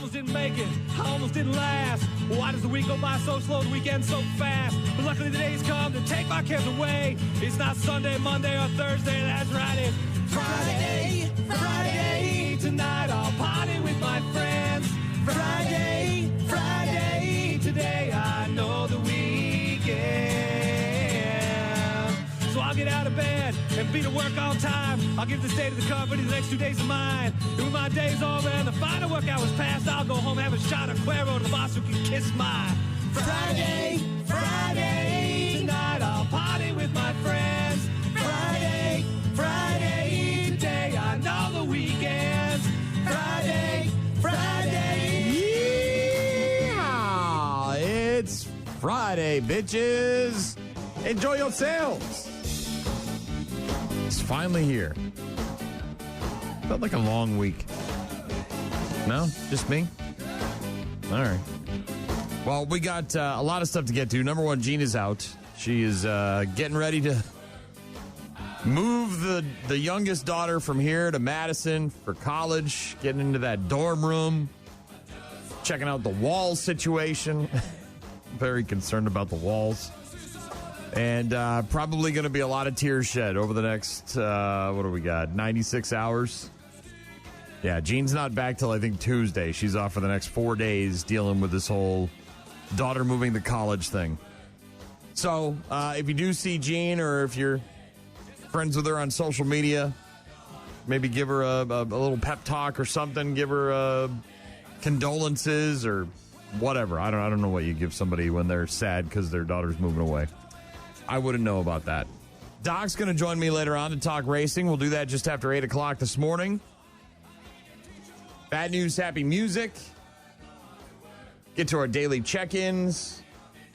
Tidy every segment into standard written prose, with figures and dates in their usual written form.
almost didn't make it. I almost didn't last. Why does the week go by so slow, the weekend so fast? But luckily the day's come to take my cares away. It's not Sunday, Monday, or Thursday. That's right, it's Friday. Friday. Tonight I'll party with my friends. Friday. Friday. Today I know the weekend. So I'll get out of bed and be to work on time. I'll give this day to the company, the next 2 days of mine. And when my day's over and the final work hour's passed, I'll go home, have a shot of Cuero to the boss who can kiss my Friday. Friday. Tonight I'll party with my friends. Friday. Friday. Today I know the weekends. Friday. Friday. Yeah, it's Friday, bitches. Enjoy yourselves. It's finally here. Felt like a long week. No? Just me? All right. Well, we got a lot of stuff to get to. Number one, Gina's out. She is getting ready to move the youngest daughter from here to Madison for college, getting into that dorm room, checking out the wall situation. Very concerned about the walls. And probably going to be a lot of tears shed over the next, what do we got, 96 hours? Yeah, Jean's not back till, I think, Tuesday. She's off for the next 4 days dealing with this whole daughter moving to college thing. So if you do see Jean, or if you're friends with her on social media, maybe give her a little pep talk or something. Give her condolences or whatever. I don't know what you give somebody when they're sad because their daughter's moving away. I wouldn't know about that. Doc's going to join me later on to talk racing. We'll do that just after 8 o'clock this morning. Bad news, happy music. Get to our daily check-ins.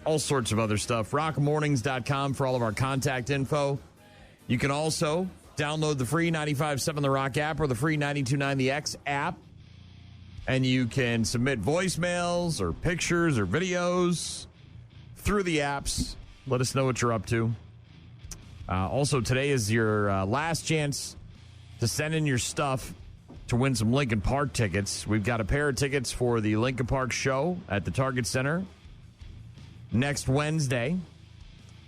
All sorts of other stuff. rockmornings.com for all of our contact info. You can also download the free 95.7 The Rock app or the free 92.9 The X app. And you can submit voicemails or pictures or videos through the apps. Let us know what you're up to. Also, today is your last chance to send in your stuff to win some Lincoln Park tickets. We've got a pair of tickets for the Lincoln Park show at the Target Center next Wednesday.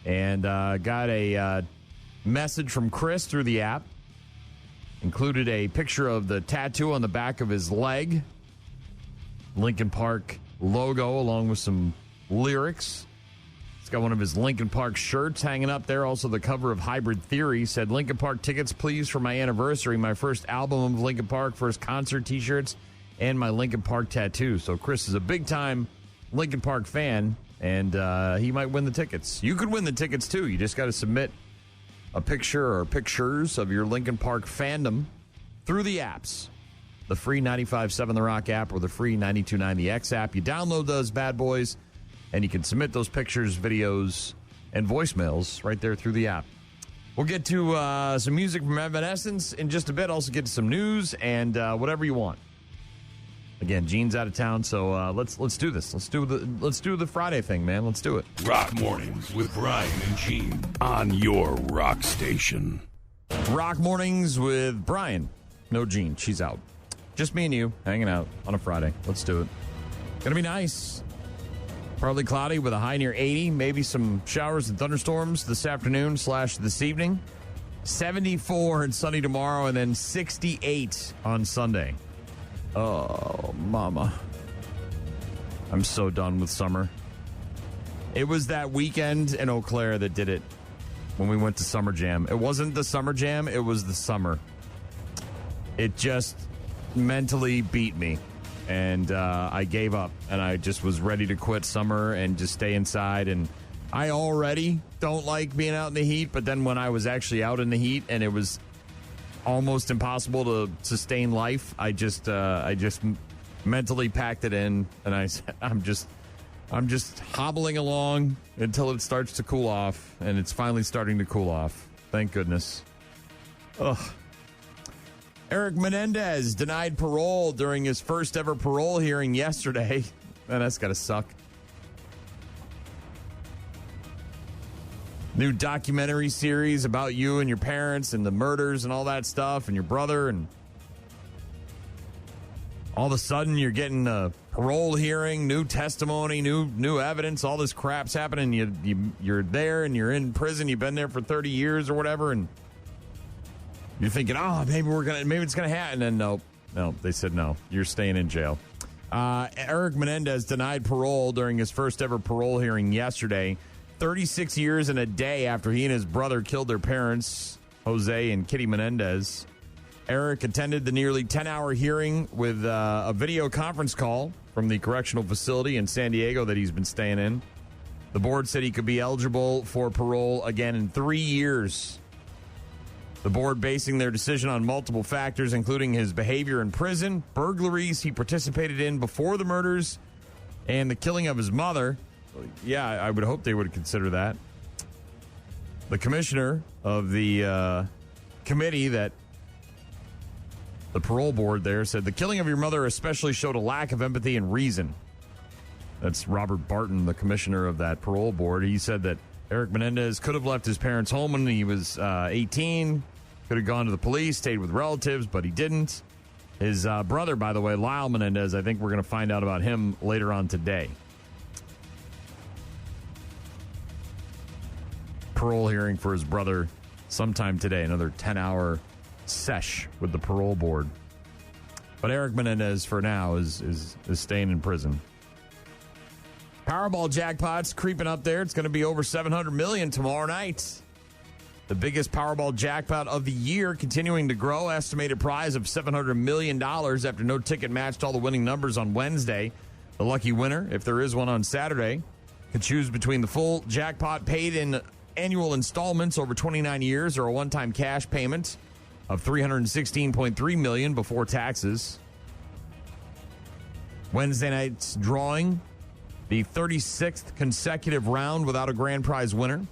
And got a message from Chris through the app. Included a picture of the tattoo on the back of his leg. Lincoln Park logo along with some lyrics. He's got one of his Lincoln Park shirts hanging up there. Also the cover of Hybrid Theory said, Lincoln Park tickets, please, for my anniversary, my first album of Lincoln Park, first concert t-shirts, and my Lincoln Park tattoo. So Chris is a big-time Lincoln Park fan, and he might win the tickets. You could win the tickets, too. You just got to submit a picture or pictures of your Lincoln Park fandom through the apps. The free 95.7 The Rock app or the free 92.9 The X app. You download those bad boys, and you can submit those pictures, videos, and voicemails right there through the app. We'll get to some music from Evanescence in just a bit. Also get to some news and whatever you want. Again, Gene's out of town, so let's do this. Let's do the Friday thing, man. Let's do it. Rock Mornings with Brian and Gene on your rock station. Rock Mornings with Brian. No Gene. She's out. Just me and you hanging out on a Friday. Let's do it. Gonna be nice. Partly cloudy with a high near 80. Maybe some showers and thunderstorms this afternoon / this evening. 74 and sunny tomorrow, and then 68 on Sunday. Oh, mama. I'm so done with summer. It was that weekend in Eau Claire that did it when we went to Summer Jam. It wasn't the Summer Jam, it was the summer. It just mentally beat me. And I gave up, and I just was ready to quit summer and just stay inside. And I already don't like being out in the heat, but then when I was actually out in the heat and it was almost impossible to sustain life, I just mentally packed it in, and I'm just hobbling along until it starts to cool off, and it's finally starting to cool off. Thank goodness. Ugh. Eric Menendez denied parole during his first ever parole hearing yesterday. Man, that's got to suck. New documentary series about you and your parents and the murders and all that stuff and your brother and all of a sudden you're getting a parole hearing, new testimony, new evidence, all this crap's happening. You're there and you're in prison. You've been there for 30 years or whatever, and you're thinking, oh, maybe it's gonna happen. And no, they said no. You're staying in jail. Eric Menendez denied parole during his first ever parole hearing yesterday. 36 years and a day after he and his brother killed their parents, Jose and Kitty Menendez. Eric attended the nearly 10-hour hearing with a video conference call from the correctional facility in San Diego that he's been staying in. The board said he could be eligible for parole again in 3 years. The board basing their decision on multiple factors, including his behavior in prison, burglaries he participated in before the murders, and the killing of his mother. Yeah, I would hope they would consider that. The commissioner of the committee that the parole board there said the killing of your mother especially showed a lack of empathy and reason. That's Robert Barton, the commissioner of that parole board. He said that Eric Menendez could have left his parents' home when he was 18, could have gone to the police, stayed with relatives, but he didn't. His brother, by the way, Lyle Menendez, I think we're going to find out about him later on today. Parole hearing for his brother sometime today, another 10-hour sesh with the parole board. But Eric Menendez, for now, is staying in prison. Powerball jackpot's creeping up there. It's going to be over $700 million tomorrow night. The biggest Powerball jackpot of the year, continuing to grow. Estimated prize of $700 million after no ticket matched all the winning numbers on Wednesday. The lucky winner, if there is one on Saturday, could choose between the full jackpot paid in annual installments over 29 years or a one-time cash payment of $316.3 million before taxes. Wednesday night's drawing, the 36th consecutive round without a grand prize winner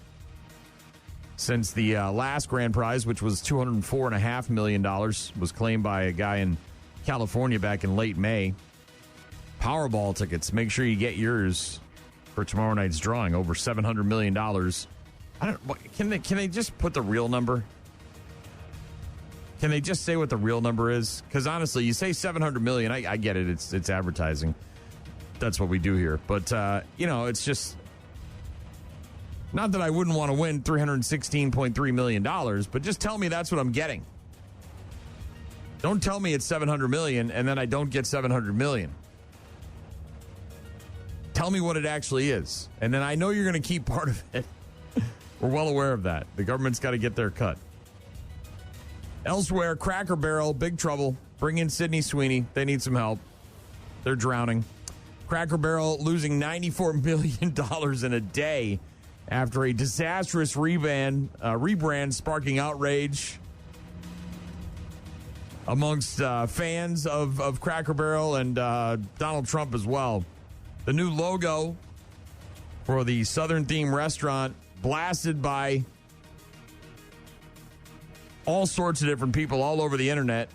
since the last grand prize, which was $204.5 million, was claimed by a guy in California back in late May. Powerball tickets, make sure you get yours for tomorrow night's drawing, over $700 million. Can they just put the real number? Can they just say what the real number is? Because honestly, you say $700 million, I get it. It's advertising. That's what we do here. But, it's just... Not that I wouldn't want to win $316.3 million, but just tell me that's what I'm getting. Don't tell me it's $700 million and then I don't get $700 million. Tell me what it actually is. And then I know you're going to keep part of it. We're well aware of that. The government's got to get their cut. Elsewhere, Cracker Barrel, big trouble. Bring in Sydney Sweeney. They need some help. They're drowning. Cracker Barrel losing $94 million in a day after a disastrous rebrand sparking outrage amongst fans of Cracker Barrel and Donald Trump as well. The new logo for the Southern-themed restaurant blasted by all sorts of different people all over the internet.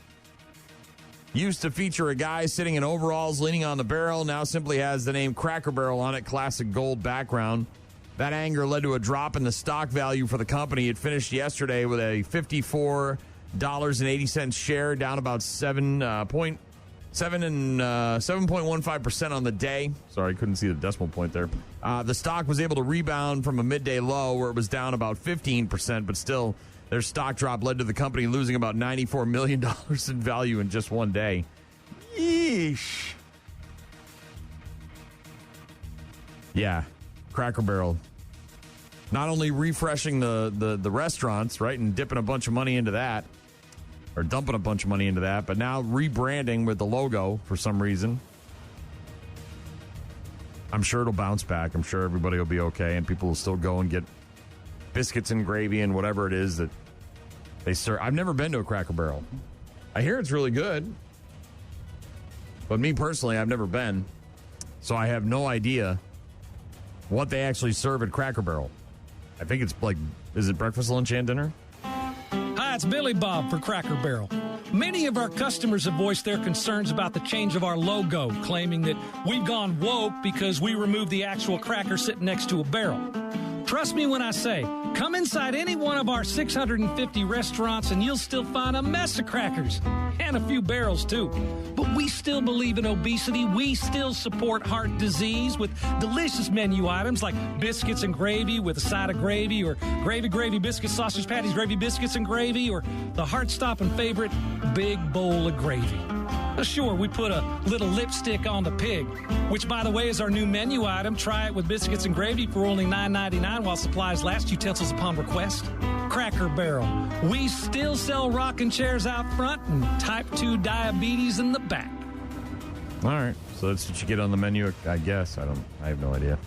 Used to feature a guy sitting in overalls leaning on the barrel, now simply has the name Cracker Barrel on it, classic gold background. That anger led to a drop in the stock value for the company. It finished yesterday with a $54.80 share, down about 7.15% on the day. Sorry, couldn't see the decimal point there. The stock was able to rebound from a midday low where it was down about 15%, but still, their stock drop led to the company losing about $94 million in value in just one day. Yeesh. Yeah, Cracker Barrel. Not only refreshing the restaurants, right, and dipping a bunch of money into that, or dumping a bunch of money into that, but now rebranding with the logo for some reason. I'm sure it'll bounce back. I'm sure everybody will be okay, and people will still go and get biscuits and gravy and whatever it is that they serve. I've never been to a Cracker Barrel. I hear it's really good, but me personally, I've never been, so I have no idea what they actually serve at Cracker Barrel. I think it's like, is it breakfast, lunch, and dinner? Hi, it's Billy Bob for Cracker Barrel. Many of our customers have voiced their concerns about the change of our logo, claiming that we've gone woke because we removed the actual cracker sitting next to a barrel. Trust me when I say, Come inside any one of our 650 restaurants and you'll still find a mess of crackers and a few barrels too. But we still believe in obesity. We still support heart disease with delicious menu items like biscuits and gravy with a side of gravy, or gravy biscuits, sausage patties, gravy biscuits and gravy, or the heart-stopping favorite, big bowl of gravy. Sure, we put a little lipstick on the pig, which, by the way, is our new menu item. Try it with biscuits and gravy for only $9.99 while supplies last. Utensils upon request. Cracker Barrel. We still sell rocking chairs out front and type 2 diabetes in the back. All right, so that's what you get on the menu, I guess. I have no idea.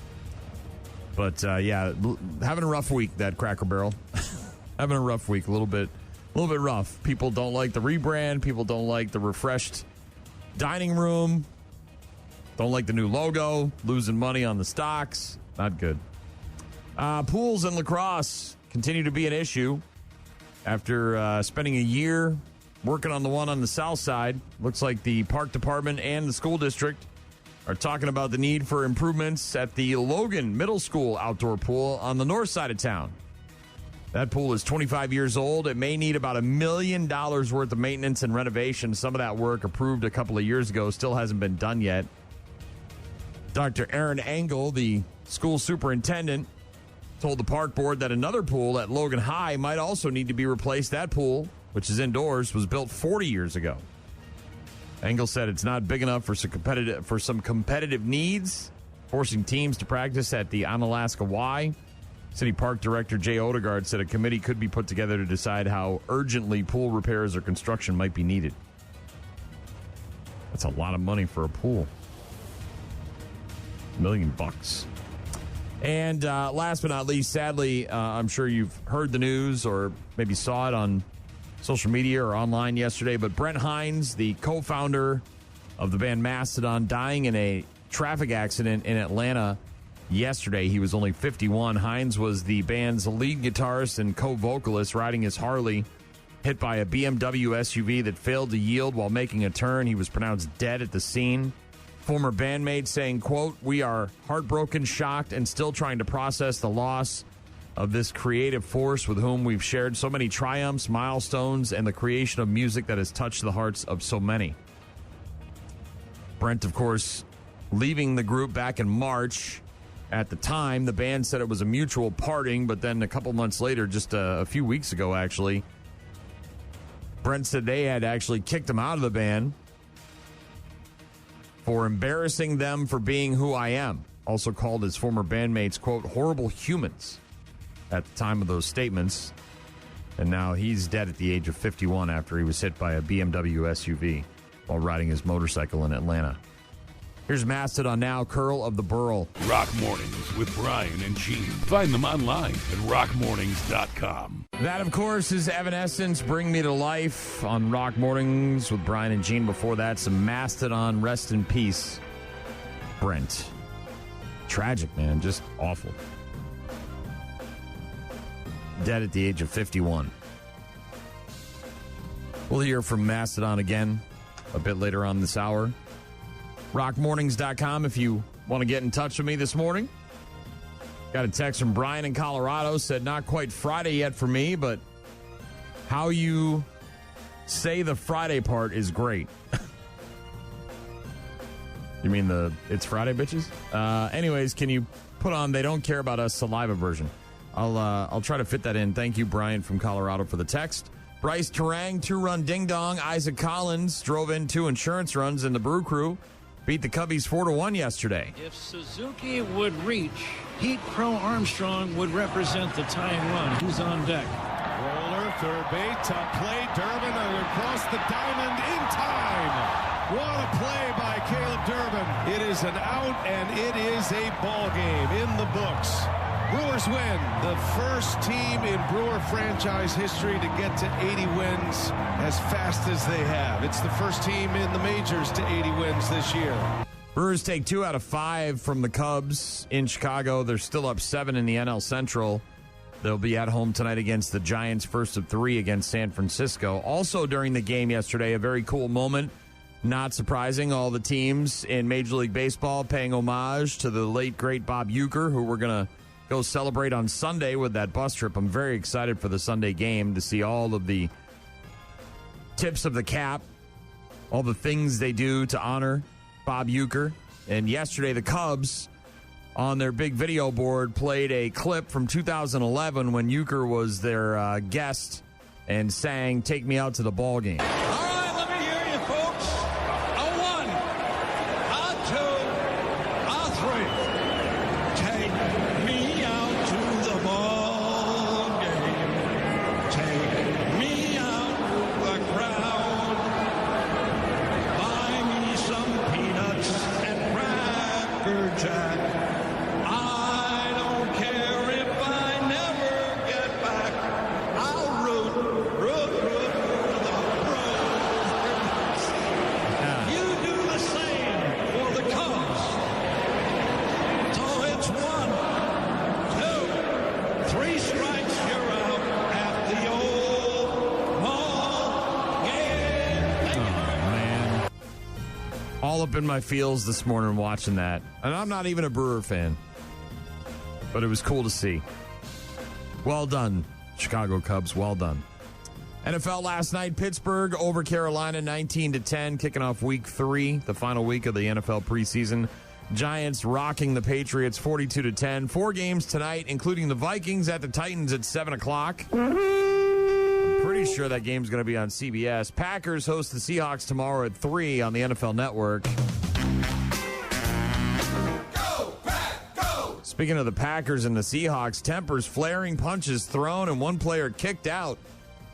But, yeah, having a rough week, that Cracker Barrel. Having a rough week, a little bit rough. People don't like the rebrand. People don't like the refreshed dining room. Don't like the new logo. Losing money on the stocks. Not good. Pools and lacrosse continue to be an issue. After spending a year working on the one on the south side, looks like the park department and the school district are talking about the need for improvements at the Logan Middle School outdoor pool on the north side of town. That pool is 25 years old. It may need about $1 million worth of maintenance and renovation. Some of that work approved a couple of years ago still hasn't been done yet. Dr. Aaron Engel, the school superintendent, told the park board that another pool at Logan High might also need to be replaced. That pool, which is indoors, was built 40 years ago. Engel said it's not big enough for some competitive needs, forcing teams to practice at the Onalaska Y. City Park Director Jay Odegaard said a committee could be put together to decide how urgently pool repairs or construction might be needed. That's a lot of money for a pool. $1 million. And last but not least, sadly, I'm sure you've heard the news or maybe saw it on social media or online yesterday, but Brent Hines, the co-founder of the band Mastodon, dying in a traffic accident in Atlanta yesterday. He was only 51. Hines was the band's lead guitarist and co-vocalist, riding his Harley, hit by a BMW SUV that failed to yield while making a turn. He was pronounced dead at the scene. Former bandmate saying, quote, "We are heartbroken, shocked, and still trying to process the loss of this creative force with whom we've shared so many triumphs, milestones, and the creation of music that has touched the hearts of so many." Brent, of course, leaving the group back in March. At the time, the band said it was a mutual parting, but then a couple months later, just a few weeks ago, actually, Brent said they had actually kicked him out of the band for embarrassing them for being who I am. Also called his former bandmates, quote, "horrible humans" at the time of those statements. And now he's dead at the age of 51 after he was hit by a BMW SUV while riding his motorcycle in Atlanta. Here's Mastodon now, Curl of the Burl. Rock Mornings with Brian and Gene. Find them online at rockmornings.com. That, of course, is Evanescence, Bring Me to Life on Rock Mornings with Brian and Gene. Before that, some Mastodon, Rest in Peace, Brent. Tragic, man, just awful. Dead at the age of 51. We'll hear from Mastodon again a bit later on this hour. rockmornings.com if you want to get in touch with me this morning. Got a text from Brian in Colorado, said not quite Friday yet for me, but how you say the Friday part is great. You mean the It's Friday bitches? Anyways, can you put on They Don't Care About Us saliva version? I'll try to fit that in. Thank you, Brian from Colorado, for the text. Bryce Terang, 2-run ding-dong. Isaac Collins drove in 2 insurance runs, and the Brew Crew beat the Cubbies 4-1 yesterday. If Suzuki would reach, Heat Pro Armstrong would represent the tying run. Who's on deck? Roller, third base, top play, Durbin across the diamond in time. What a play by Caleb Durbin. It is an out, and it is a ball game in the books. Brewers win, the first team in Brewer franchise history to get to 80 wins as fast as they have. It's the first team in the majors to 80 wins this year. Brewers take 2 out of 5 from the Cubs in Chicago. They're still up 7 in the NL Central. They'll be at home tonight against the Giants, first of 3 against San Francisco. Also during the game yesterday, a very cool moment. Not surprising, all the teams in Major League Baseball paying homage to the late, great Bob Uecker, who we're going to go celebrate on Sunday with that bus trip. I'm very excited for the Sunday game to see all of the tips of the cap, all the things they do to honor Bob Uecker. And yesterday, the Cubs, on their big video board, played a clip from 2011 when Uecker was their guest and sang "Take Me Out to the Ball Game." All right, let me hear you, folks. A 1, a 2, a 3. Take me out to the ball game. Take me out to the crowd. Buy me some peanuts and Cracker Jack. I don't care if I never get back. I'll root for the Brewers. You do the same for the Cubs. So it's 1, 2, 3 strikes, you're out at the old ball game. Man. All up in my feels this morning watching that. And I'm not even a Brewer fan. But it was cool to see. Well done, Chicago Cubs. Well done. NFL last night, Pittsburgh over Carolina 19-10, kicking off week 3, the final week of the NFL preseason. Giants rocking the Patriots 42-10. 4 games tonight, including the Vikings at the Titans at 7 o'clock. I'm pretty sure that game's going to be on CBS. Packers host the Seahawks tomorrow at 3 on the NFL Network. Speaking of the Packers and the Seahawks, tempers flaring, punches thrown, and one player kicked out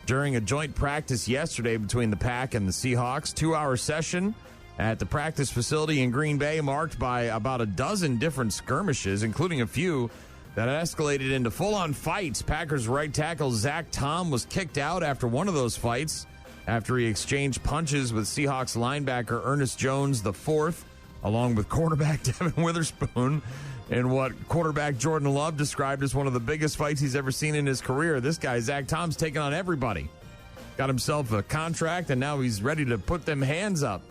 during a joint practice yesterday between the Pack and the Seahawks. 2-hour session at the practice facility in Green Bay, marked by about a dozen different skirmishes, including a few that escalated into full-on fights. Packers right tackle Zach Tom was kicked out after one of those fights after he exchanged punches with Seahawks linebacker Ernest Jones IV, along with cornerback Devin Witherspoon, in what quarterback Jordan Love described as one of the biggest fights he's ever seen in his career. This guy, Zach Tom's, taking on everybody. Got himself a contract, and now he's ready to put them hands up.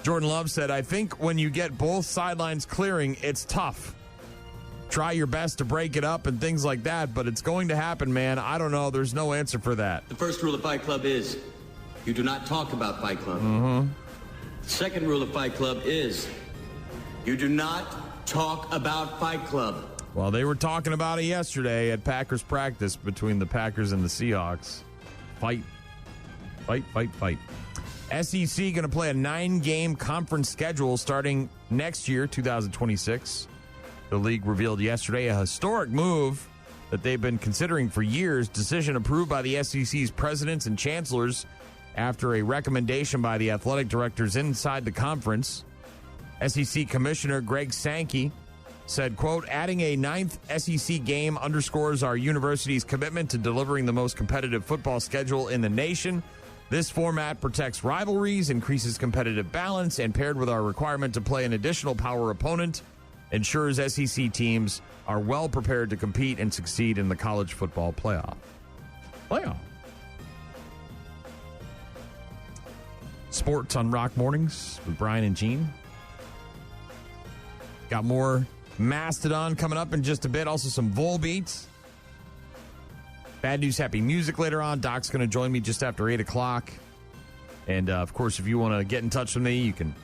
Jordan Love said, "I think when you get both sidelines clearing, it's tough. Try your best to break it up and things like that, but it's going to happen, man. I don't know. There's no answer for that." The first rule of Fight Club is you do not talk about Fight Club. The second rule of Fight Club is you do not talk about Fight Club. Well, they were talking about it yesterday at Packers practice between the Packers and the Seahawks. Fight. SEC going to play a 9-game conference schedule starting next year, 2026. The league revealed yesterday a historic move that they've been considering for years. Decision approved by the SEC's presidents and chancellors after a recommendation by the athletic directors inside the conference. SEC Commissioner Greg Sankey said, quote, "Adding a 9th SEC game underscores our university's commitment to delivering the most competitive football schedule in the nation. This format protects rivalries, increases competitive balance, and paired with our requirement to play an additional power opponent, ensures SEC teams are well prepared to compete and succeed in the college football playoff." Sports on Rock Mornings with Brian and Gene. Got more Mastodon coming up in just a bit. Also some Volbeats. Bad News, Happy Music later on. Doc's going to join me just after 8 o'clock. And, of course, if you want to get in touch with me, you can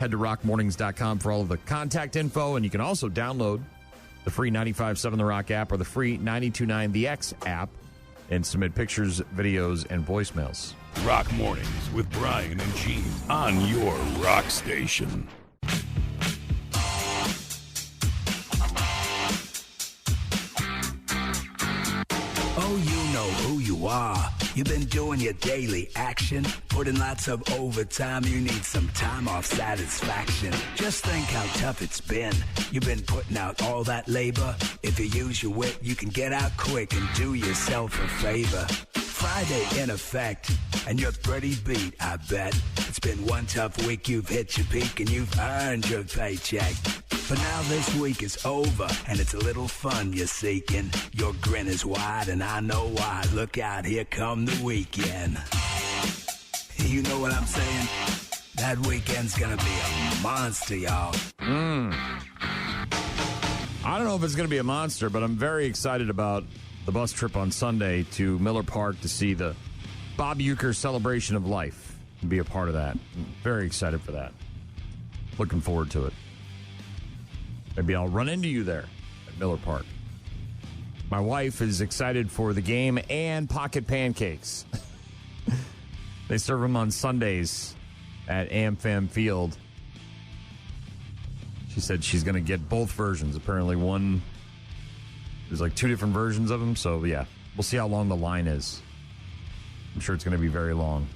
head to rockmornings.com for all of the contact info. And you can also download the free 95.7 The Rock app or the free 92.9 The X app and submit pictures, videos, and voicemails. Rock Mornings with Brian and Gene on your rock station. Oh, you know who you are. You've been doing your daily action, putting lots of overtime. You need some time off satisfaction. Just think how tough it's been. You've been putting out all that labor. If you use your wit, you can get out quick and do yourself a favor. Friday in effect, and you're pretty beat, I bet. It's been one tough week, you've hit your peak, and you've earned your paycheck. But now this week is over, and it's a little fun you're seeking. Your grin is wide, and I know why. Look out, here come the weekend. You know what I'm saying? That weekend's gonna be a monster, y'all. I don't know if it's going to be a monster, but I'm very excited about the bus trip on Sunday to Miller Park to see the Bob Uecker Celebration of Life and be a part of that. I'm very excited for that. Looking forward to it. Maybe I'll run into you there at Miller Park. My wife is excited for the game and pocket pancakes. They serve them on Sundays at AmFam Field. She said she's going to get both versions. Apparently there's like 2 different versions of them. So, yeah, we'll see how long the line is. I'm sure it's going to be very long.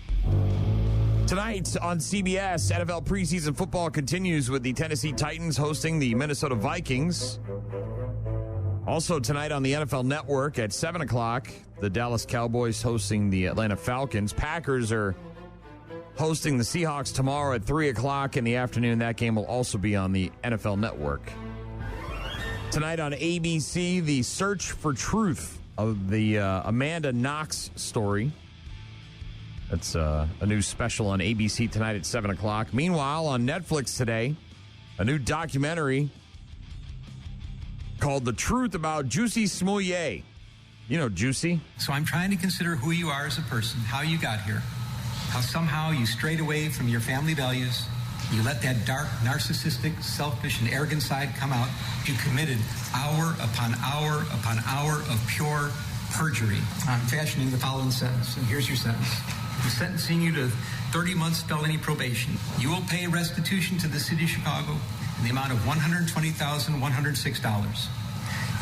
Tonight on CBS, NFL preseason football continues with the Tennessee Titans hosting the Minnesota Vikings. Also tonight on the NFL Network at 7 o'clock, the Dallas Cowboys hosting the Atlanta Falcons. Packers are hosting the Seahawks tomorrow at 3 o'clock in the afternoon. That game will also be on the NFL Network. Tonight on ABC, the search for truth of the Amanda Knox story. That's a new special on ABC tonight at 7 o'clock. Meanwhile, on Netflix today, a new documentary called The Truth About Juicy Smollett. You know Juicy. So I'm trying to consider who you are as a person, how you got here, how somehow you strayed away from your family values. You let that dark, narcissistic, selfish, and arrogant side come out. You committed hour upon hour upon hour of pure perjury. I'm fashioning the following sentence, and here's your sentence. I'm sentencing you to 30 months felony probation. You will pay restitution to the city of Chicago in the amount of $120,106.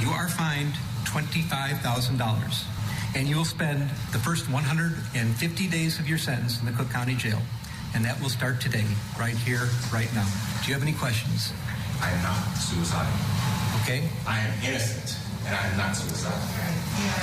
You are fined $25,000, and you will spend the first 150 days of your sentence in the Cook County Jail. And that will start today, right here, right now. Do you have any questions? I am not suicidal. Okay. I am innocent, and I am not suicidal.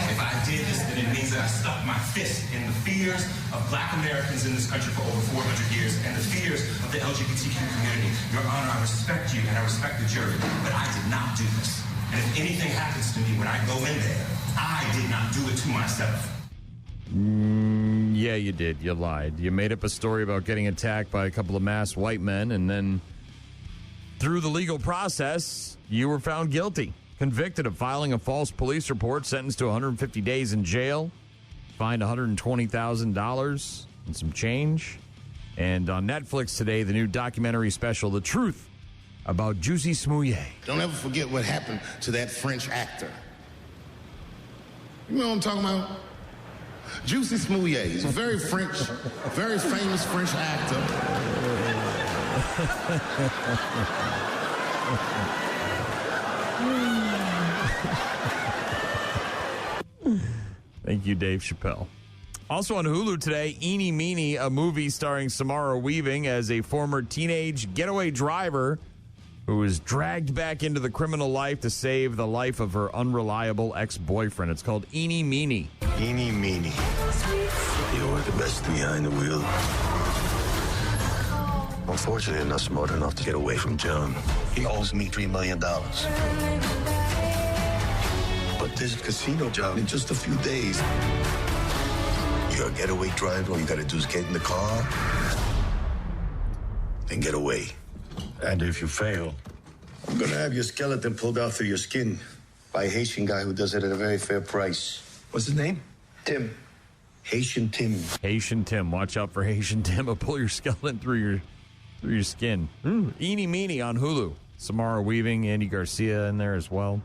If I did this, then it means that I stuck my fist in the fears of Black Americans in this country for over 400 years and the fears of the LGBTQ community. Your Honor, I respect you, and I respect the jury, but I did not do this. And if anything happens to me when I go in there, I did not do it to myself. Yeah, you did. You lied. You made up a story about getting attacked by a couple of masked white men, and then through the legal process, you were found guilty. Convicted of filing a false police report, sentenced to 150 days in jail, fined $120,000 and some change. And on Netflix today, the new documentary special, The Truth About Juicy Smollett. Don't ever forget what happened to that French actor. You know what I'm talking about? Juicy Smollett. He's a very French, very famous French actor. Thank you, Dave Chappelle. Also on Hulu today, Eenie Meenie, a movie starring Samara Weaving as a former teenage getaway driver who was dragged back into the criminal life to save the life of her unreliable ex-boyfriend. It's called Eenie Meenie. Eenie Meenie. You were the best behind the wheel. Unfortunately, not smart enough to get away from John. He owes me $3 million. But this casino job in just a few days. You're a getaway driver. All you gotta do is get in the car and get away. And if you fail, I'm gonna have your skeleton pulled out through your skin by a Haitian guy who does it at a very fair price. What's his name? Tim. Haitian Tim. Haitian Tim. Watch out for Haitian Tim. He'll pull your skeleton through your skin. Eenie Meenie on Hulu. Samara Weaving, Andy Garcia in there as well.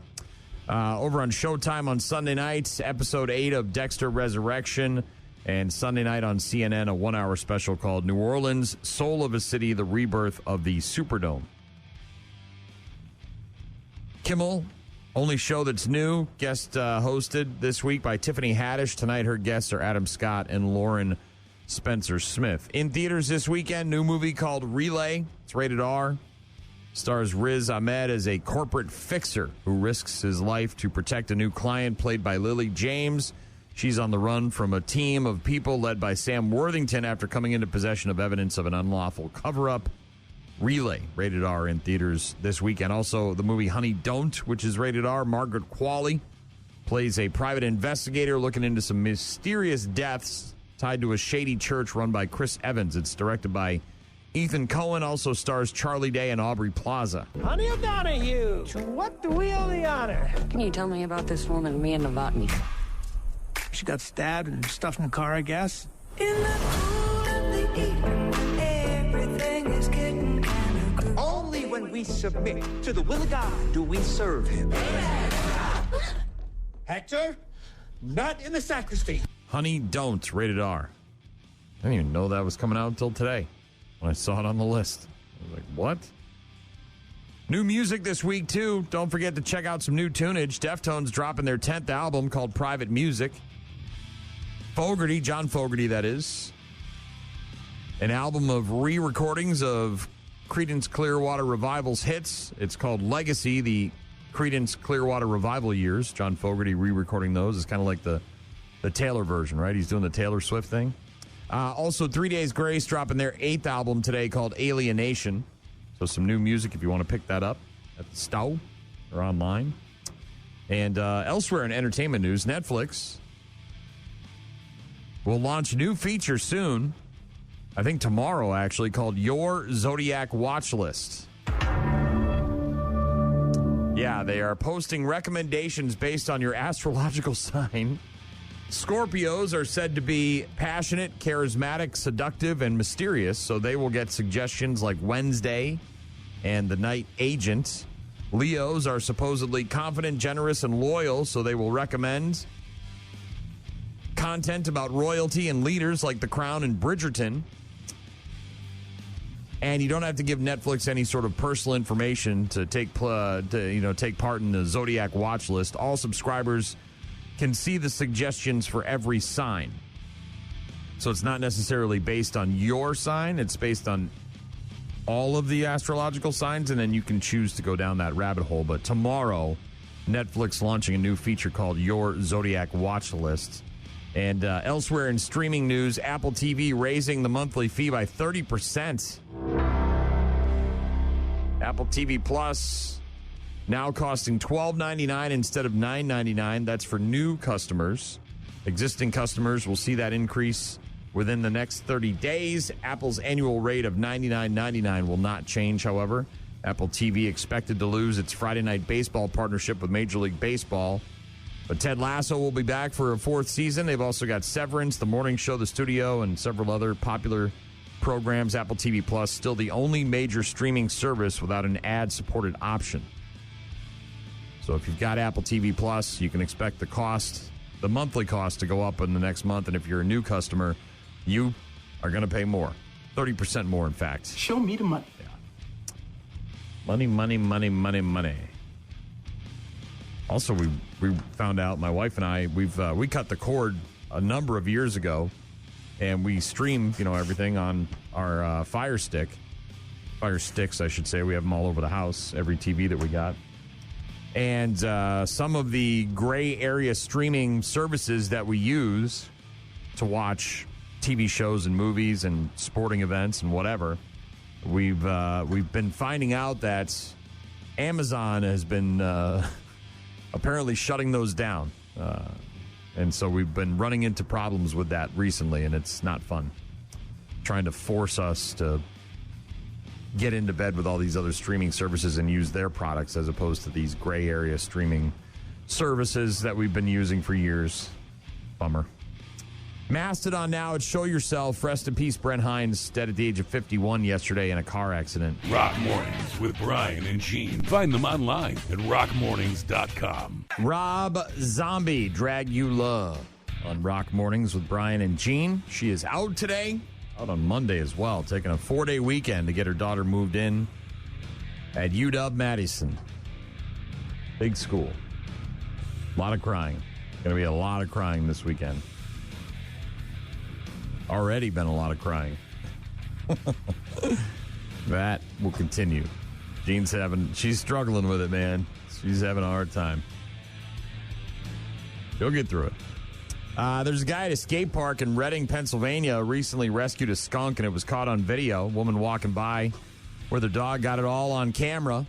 Over on Showtime on Sunday night, episode 8 of Dexter Resurrection. And Sunday night on CNN, a 1-hour special called New Orleans, Soul of a City, the Rebirth of the Superdome. Kimmel, only show that's new, guest hosted this week by Tiffany Haddish. Tonight her guests are Adam Scott and Lauren Spencer Smith. In theaters this weekend, new movie called Relay. It's rated R. Stars Riz Ahmed as a corporate fixer who risks his life to protect a new client played by Lily James. She's on the run from a team of people led by Sam Worthington after coming into possession of evidence of an unlawful cover-up. Relay, rated R in theaters this weekend. Also, the movie Honey Don't, which is rated R. Margaret Qualley plays a private investigator looking into some mysterious deaths tied to a shady church run by Chris Evans. It's directed by Ethan Coen also stars Charlie Day and Aubrey Plaza. Honey O'Donoghue, to what do we owe the honor? Can you tell me about this woman, Mia Novotny? She got stabbed and stuffed in the car, I guess. In the cool of the evening, everything is getting kind of good. Only when we submit to the will of God do we serve him. Hector, not in the sacristy. Honey, Don't, rated R. I didn't even know that was coming out until today when I saw it on the list. I was like, what? New music this week, too. Don't forget to check out some new tunage. Deftones dropping their 10th album called Private Music. Fogerty, John Fogerty, that is. An album of re-recordings of Creedence Clearwater Revival's hits. It's called Legacy, the Creedence Clearwater Revival years. John Fogerty re-recording those. It's kind of like the Taylor version, right? He's doing the Taylor Swift thing. Also, 3 Days Grace dropping their 8th album today called Alienation. So some new music if you want to pick that up at the Stow or online. And elsewhere in entertainment news, Netflix will launch a new feature soon. I think tomorrow, actually, called Your Zodiac Watch List. Yeah, they are posting recommendations based on your astrological sign. Scorpios are said to be passionate, charismatic, seductive, and mysterious, so they will get suggestions like Wednesday and The Night Agent. Leos are supposedly confident, generous, and loyal, so they will recommend content about royalty and leaders like The Crown and Bridgerton. And you don't have to give Netflix any sort of personal information to take part in the Zodiac watch list. All subscribers can see the suggestions for every sign. So it's not necessarily based on your sign. It's based on all of the astrological signs, and then you can choose to go down that rabbit hole. But tomorrow, Netflix launching a new feature called Your Zodiac Watch List. And elsewhere in streaming news, Apple TV raising the monthly fee by 30%. Apple TV Plus now costing $12.99 instead of $9.99. That's for new customers. Existing customers will see that increase within the next 30 days. Apple's annual rate of $99.99 will not change, however. Apple TV expected to lose its Friday Night Baseball partnership with Major League Baseball. But Ted Lasso will be back for a 4th season. They've also got Severance, The Morning Show, The Studio, and several other popular programs. Apple TV Plus still the only major streaming service without an ad-supported option. So if you've got Apple TV Plus, you can expect the monthly cost to go up in the next month. And if you're a new customer, you are going to pay more. 30% more, in fact. Show me the money. Yeah. Money, money, money, money, money. Also, we found out, my wife and I, we cut the cord a number of years ago, and we stream, everything on our Fire Sticks, I should say. We have them all over the house, every TV that we got. And some of the gray area streaming services that we use to watch TV shows and movies and sporting events and whatever, we've been finding out that Amazon has been apparently shutting those down. And so we've been running into problems with that recently, and it's not fun. Trying to force us to get into bed with all these other streaming services and use their products as opposed to these gray area streaming services that we've been using for years. Bummer. Mastodon now at Show Yourself. Rest in peace, Brent Hines, dead at the age of 51 yesterday in a car accident. Rock Mornings with Brian and Gene. Find them online at rockmornings.com. Rob Zombie, Drag You Love on Rock Mornings with Brian and Gene. She is out today, out on Monday as well, taking a 4-day weekend to get her daughter moved in at UW-Madison. Big school. A lot of crying. Going to be a lot of crying this weekend. Already been a lot of crying. That will continue. She's struggling with it, man. She's having a hard time. She'll get through it. There's a guy at a skate park in Reading, Pennsylvania, recently rescued a skunk, and it was caught on video. A woman walking by where their dog got it all on camera.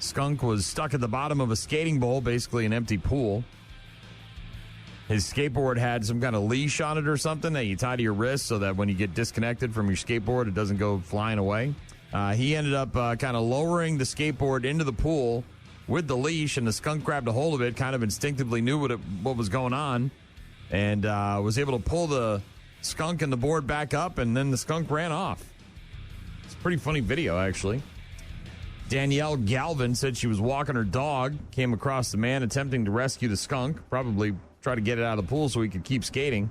Skunk was stuck at the bottom of a skating bowl, basically an empty pool. His skateboard had some kind of leash on it or something that you tie to your wrist so that when you get disconnected from your skateboard, it doesn't go flying away. He ended up kind of lowering the skateboard into the pool with the leash, and the skunk grabbed a hold of it, kind of instinctively knew what was going on, and was able to pull the skunk and the board back up, and then the skunk ran off. It's a pretty funny video, actually. Danielle Galvin said she was walking her dog, came across the man attempting to rescue the skunk, probably try to get it out of the pool so he could keep skating.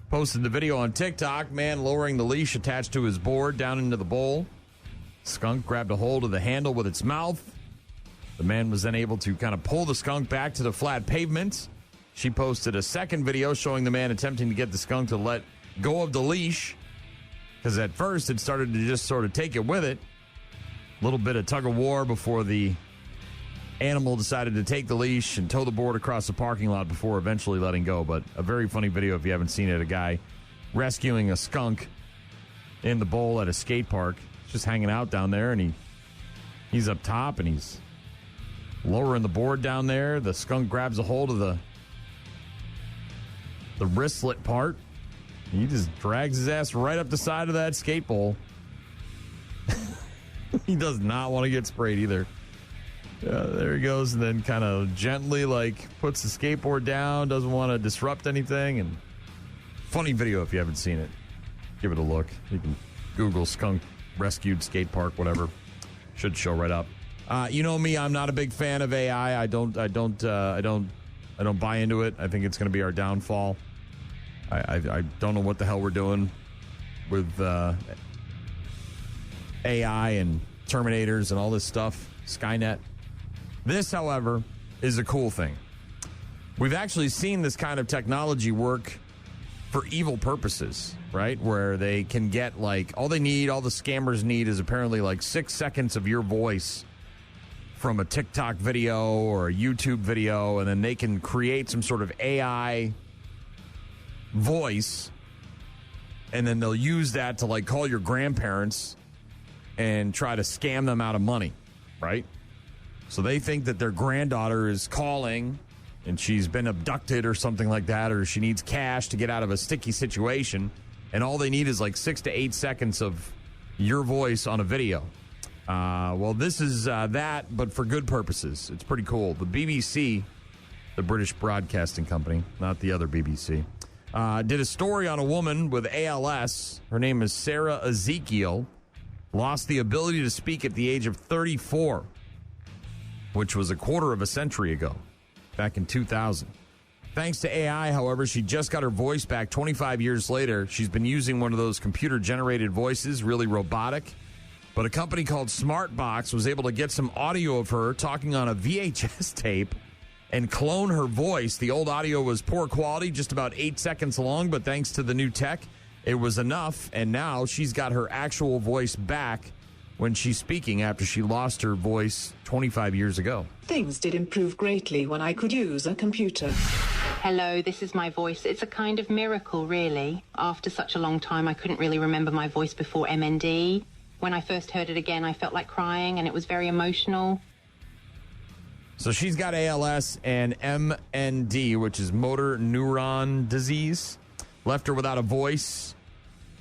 Posted the video on TikTok, man lowering the leash attached to his board down into the bowl. Skunk grabbed a hold of the handle with its mouth. The man was then able to kind of pull the skunk back to the flat pavement. She posted a second video showing the man attempting to get the skunk to let go of the leash, because at first it started to just sort of take it with it. A little bit of tug of war before the animal decided to take the leash and tow the board across the parking lot before eventually letting go. But a very funny video if you haven't seen it. A guy rescuing a skunk in the bowl at a skate park. He's just hanging out down there, and he's up top, and he's lowering the board down there. The skunk grabs a hold of the wristlet part. He just drags his ass right up the side of that skate bowl. He does not want to get sprayed either. There he goes, and then kind of gently puts the skateboard down, doesn't want to disrupt anything. And funny video if you haven't seen it. Give it a look. You can Google skunk rescued skate park, whatever. Should show right up. You know me, I'm not a big fan of AI. I don't buy into it. I think it's going to be our downfall. I don't know what the hell we're doing with AI and Terminators and all this stuff, Skynet. This, however, is a cool thing. We've actually seen this kind of technology work for evil purposes, right? Where they can get all the scammers need is apparently 6 seconds of your voice from a TikTok video or a YouTube video, and then they can create some sort of AI voice, and then they'll use that to call your grandparents and try to scam them out of money, right? So they think that their granddaughter is calling and she's been abducted or something like that, or she needs cash to get out of a sticky situation, and all they need is 6 to 8 seconds of your voice on a video. Well, this is that, but for good purposes. It's pretty cool. The BBC, the British Broadcasting Company, not the other BBC, did a story on a woman with ALS. Her name is Sarah Ezekiel. Lost the ability to speak at the age of 34, which was a quarter of a century ago, back in 2000. Thanks to AI, however, she just got her voice back 25 years later. She's been using one of those computer-generated voices, really robotic. But a company called Smartbox was able to get some audio of her talking on a VHS tape and clone her voice. The old audio was poor quality, just about 8 seconds long, but thanks to the new tech, it was enough, and now she's got her actual voice back when she's speaking after she lost her voice 25 years ago. Things did improve greatly when I could use a computer. Hello, this is my voice. It's a kind of miracle, really. After such a long time, I couldn't really remember my voice before MND. When I first heard it again, I felt like crying, and it was very emotional. So she's got ALS and MND, which is motor neuron disease. Left her without a voice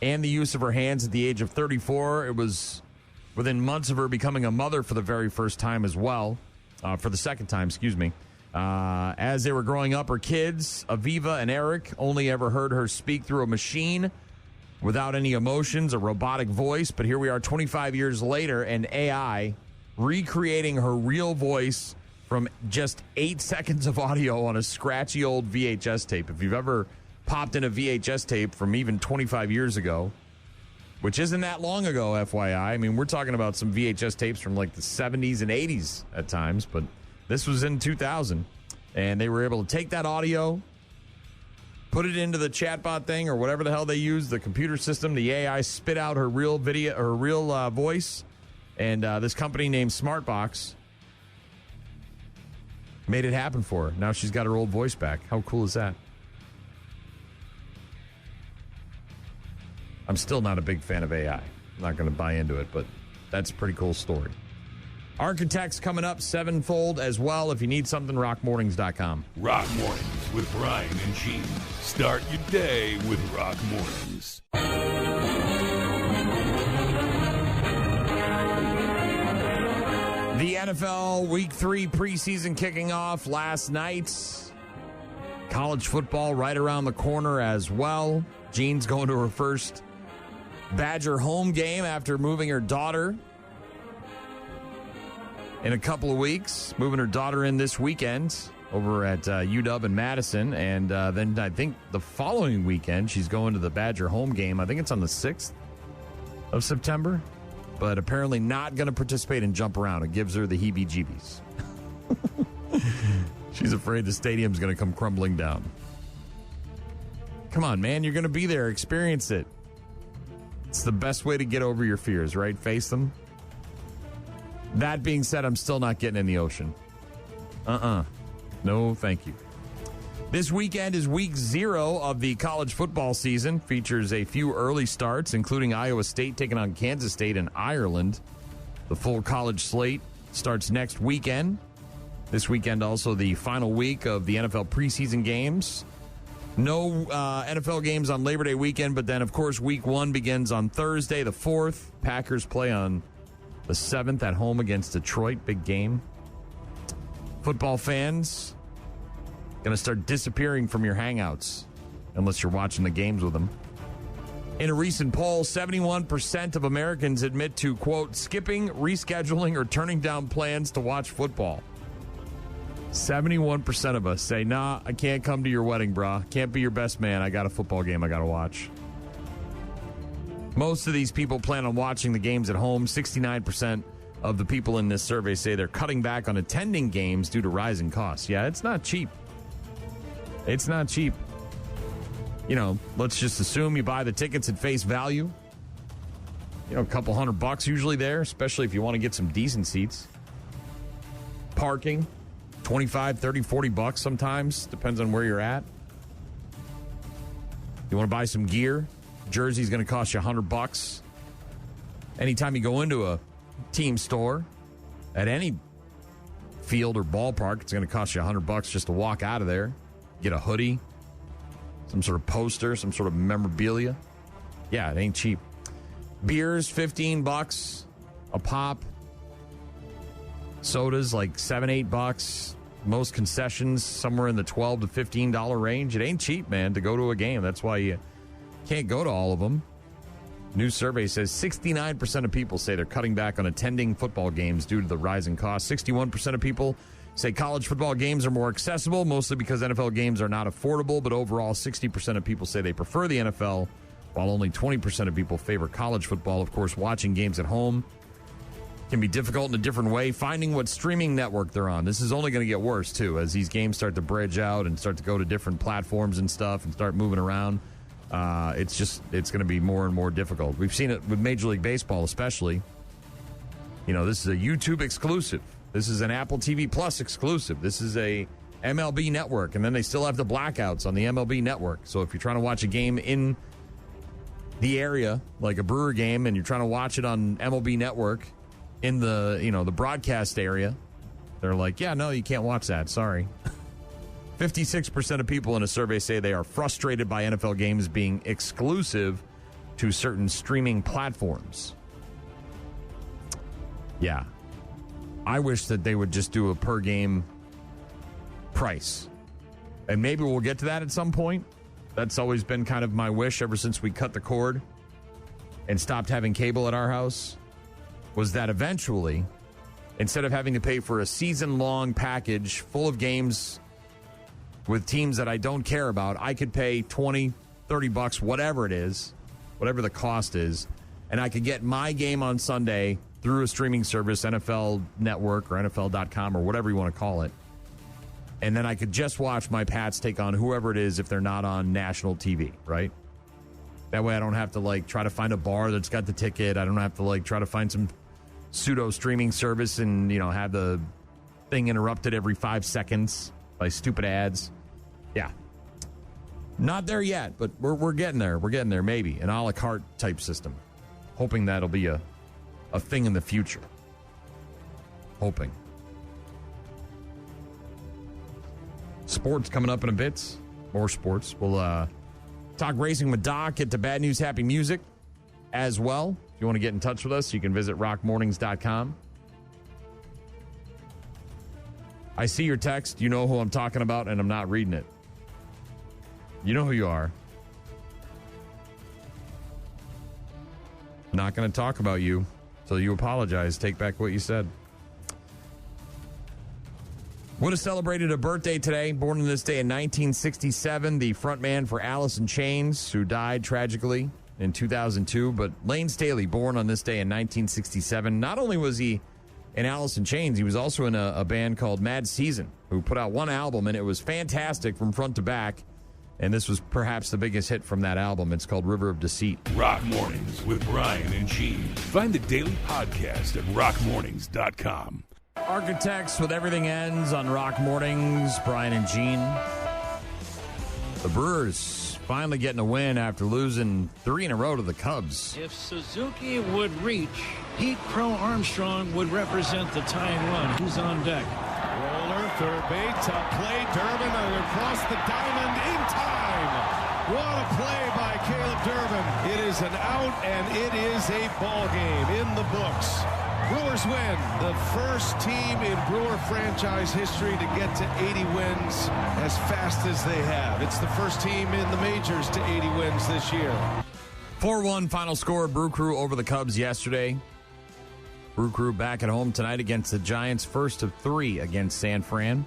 and the use of her hands at the age of 34. It was within months of her becoming a mother for the very first time as well. For the second time, excuse me. As they were growing up, her kids, Aviva and Eric, only ever heard her speak through a machine without any emotions, a robotic voice. But here we are 25 years later, and AI recreating her real voice from just 8 seconds of audio on a scratchy old VHS tape. If you've ever popped in a VHS tape from even 25 years ago, which isn't that long ago, FYI. I mean, we're talking about some VHS tapes from the 70s and 80s at times, but this was in 2000. And they were able to take that audio, put it into the chatbot thing or whatever the hell they use, the computer system, the AI spit out her real video, her real voice. And this company named Smartbox made it happen for her. Now she's got her old voice back. How cool is that? I'm still not a big fan of AI. I'm not going to buy into it, but that's a pretty cool story. Architects coming up sevenfold as well. If you need something, rockmornings.com. Rock Mornings. with Brian and Gene. Start your day with Rock Mornings. The NFL Week 3 preseason kicking off last night. College football right around the corner as well. Jean's going to her first Badger home game after moving her daughter in a couple of weeks. Moving her daughter in this weekend over at UW in Madison. And then I think the following weekend, she's going to the Badger home game. I think it's on the 6th of September. But apparently not going to participate in Jump Around. It gives her the heebie-jeebies. She's afraid the stadium's going to come crumbling down. Come on, man. You're going to be there. Experience it. It's the best way to get over your fears, right? Face them. That being said, I'm still not getting in the ocean. No, thank you. This weekend is week 0 of the college football season. Features a few early starts, including Iowa State taking on Kansas State and Ireland. The full college slate starts next weekend. This weekend also the final week of the NFL preseason games. No NFL games on Labor Day weekend, but then, of course, week 1 begins on Thursday, the 4th. Packers play on the 7th at home against Detroit. Big game. Football fans going to start disappearing from your hangouts unless you're watching the games with them. In a recent poll, 71% of Americans admit to, quote, skipping, rescheduling, or turning down plans to watch football. 71% of us say, nah, I can't come to your wedding, brah. Can't be your best man. I got a football game I got to watch. Most of these people plan on watching the games at home. 69% of the people in this survey say they're cutting back on attending games due to rising costs. Yeah, it's not cheap. It's not cheap. You know, let's just assume you buy the tickets at face value. You know, a couple $100 usually there, especially if you want to get some decent seats. Parking, $25, $30, $40 sometimes. Depends on where you're at. You want to buy some gear? Jersey's going to cost you $100. Anytime you go into a team store at any field or ballpark, it's going to cost you $100 just to walk out of there. Get a hoodie, some sort of poster, some sort of memorabilia. Yeah, it ain't cheap. Beers, $15 a pop. Sodas, like $7, $8. Most concessions, somewhere in the $12 to $15 range. It ain't cheap, man, to go to a game. That's why you can't go to all of them. New survey says 69% of people say they're cutting back on attending football games due to the rising costs. 61% of people say college football games are more accessible, mostly because NFL games are not affordable. But overall, 60% of people say they prefer the NFL, while only 20% of people favor college football. Of course, watching games at home can be difficult in a different way. Finding what streaming network they're on. This is only going to get worse, too, as these games start to bridge out and start to go to different platforms and stuff and start moving around. It's going to be more and more difficult. We've seen it with Major League Baseball, especially. You know, this is a YouTube exclusive. This is an Apple TV Plus exclusive. This is a MLB Network, and then they still have the blackouts on the MLB Network. So if you're trying to watch a game in the area, like a Brewer game, and you're trying to watch it on MLB Network in the, you know, the broadcast area, they're like, yeah, no, you can't watch that. Sorry. 56% of people in a survey say they are frustrated by NFL games being exclusive to certain streaming platforms. Yeah. I wish that they would just do a per game price. And maybe we'll get to that at some point. That's always been kind of my wish ever since we cut the cord and stopped having cable at our house, was that eventually, instead of having to pay for a season-long package full of games with teams that I don't care about, I could pay $20, $30, whatever it is, whatever the cost is, and I could get my game on Sunday through a streaming service, NFL Network or NFL.com or whatever you want to call it. And then I could just watch my Pats take on whoever it is if they're not on national TV, right? That way I don't have to, like, try to find a bar that's got the ticket. I don't have to, like, try to find some pseudo streaming service and, you know, have the thing interrupted every 5 seconds by stupid ads. Yeah. Not there yet, but we're getting there. We're getting there, maybe. An a la carte type system. Hoping that'll be a thing in the future. Hoping. Sports coming up in a bit. More sports. We'll talk racing with Doc, get to Bad News, Happy Music as well. If you want to get in touch with us, you can visit rockmornings.com. I see your text. You know who I'm talking about, and I'm not reading it. You know who you are. I'm not going to talk about you until you apologize. Take back what you said. Would have celebrated a birthday today. Born on this day in 1967, the frontman for Alice in Chains, who died tragically in 2002. But Lane Staley, born on this day in 1967. Not only was he in Alice in Chains, he was also in a band called Mad Season, who put out one album, and it was fantastic from front to back. And this was perhaps the biggest hit from that album. It's called River of Deceit. Rock Mornings with Brian and Gene. Find the daily podcast at rockmornings.com. Architects with Everything Ends on Rock Mornings. Brian and Gene. The Brewers finally getting a win after losing 3 in a row to the Cubs. If Suzuki would reach, Pete Crow Armstrong would represent the tying run. Who's on deck? Roller, third base, top play. Durbin across the diamond in time. What a play by Caleb Durbin. It is an out, and it is a ball game in the books. Brewers win, the first team in Brewer franchise history to get to 80 wins as fast as they have. It's the first team in the majors to 80 wins this year. 4-1 final score. Brew Crew over the Cubs yesterday. Brew Crew back at home tonight against the Giants, first of 3 against San Fran.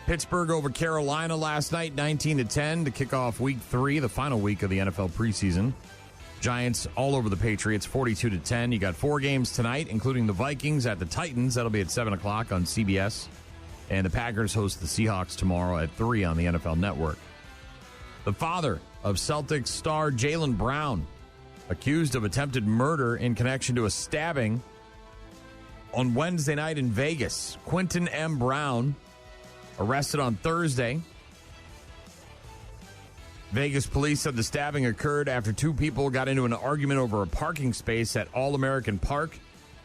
Pittsburgh over Carolina last night, 19-10 to kick off week 3, the final week of the NFL preseason. Giants all over the Patriots, 42-10. You got 4 games tonight, including the Vikings at the Titans. That'll be at 7 o'clock on CBS. And the Packers host the Seahawks tomorrow at 3 on the NFL Network. The father of Celtics star Jaylen Brown, accused of attempted murder in connection to a stabbing on Wednesday night in Vegas. Quentin M. Brown, arrested on Thursday. Vegas police said the stabbing occurred after 2 people got into an argument over a parking space at All-American Park.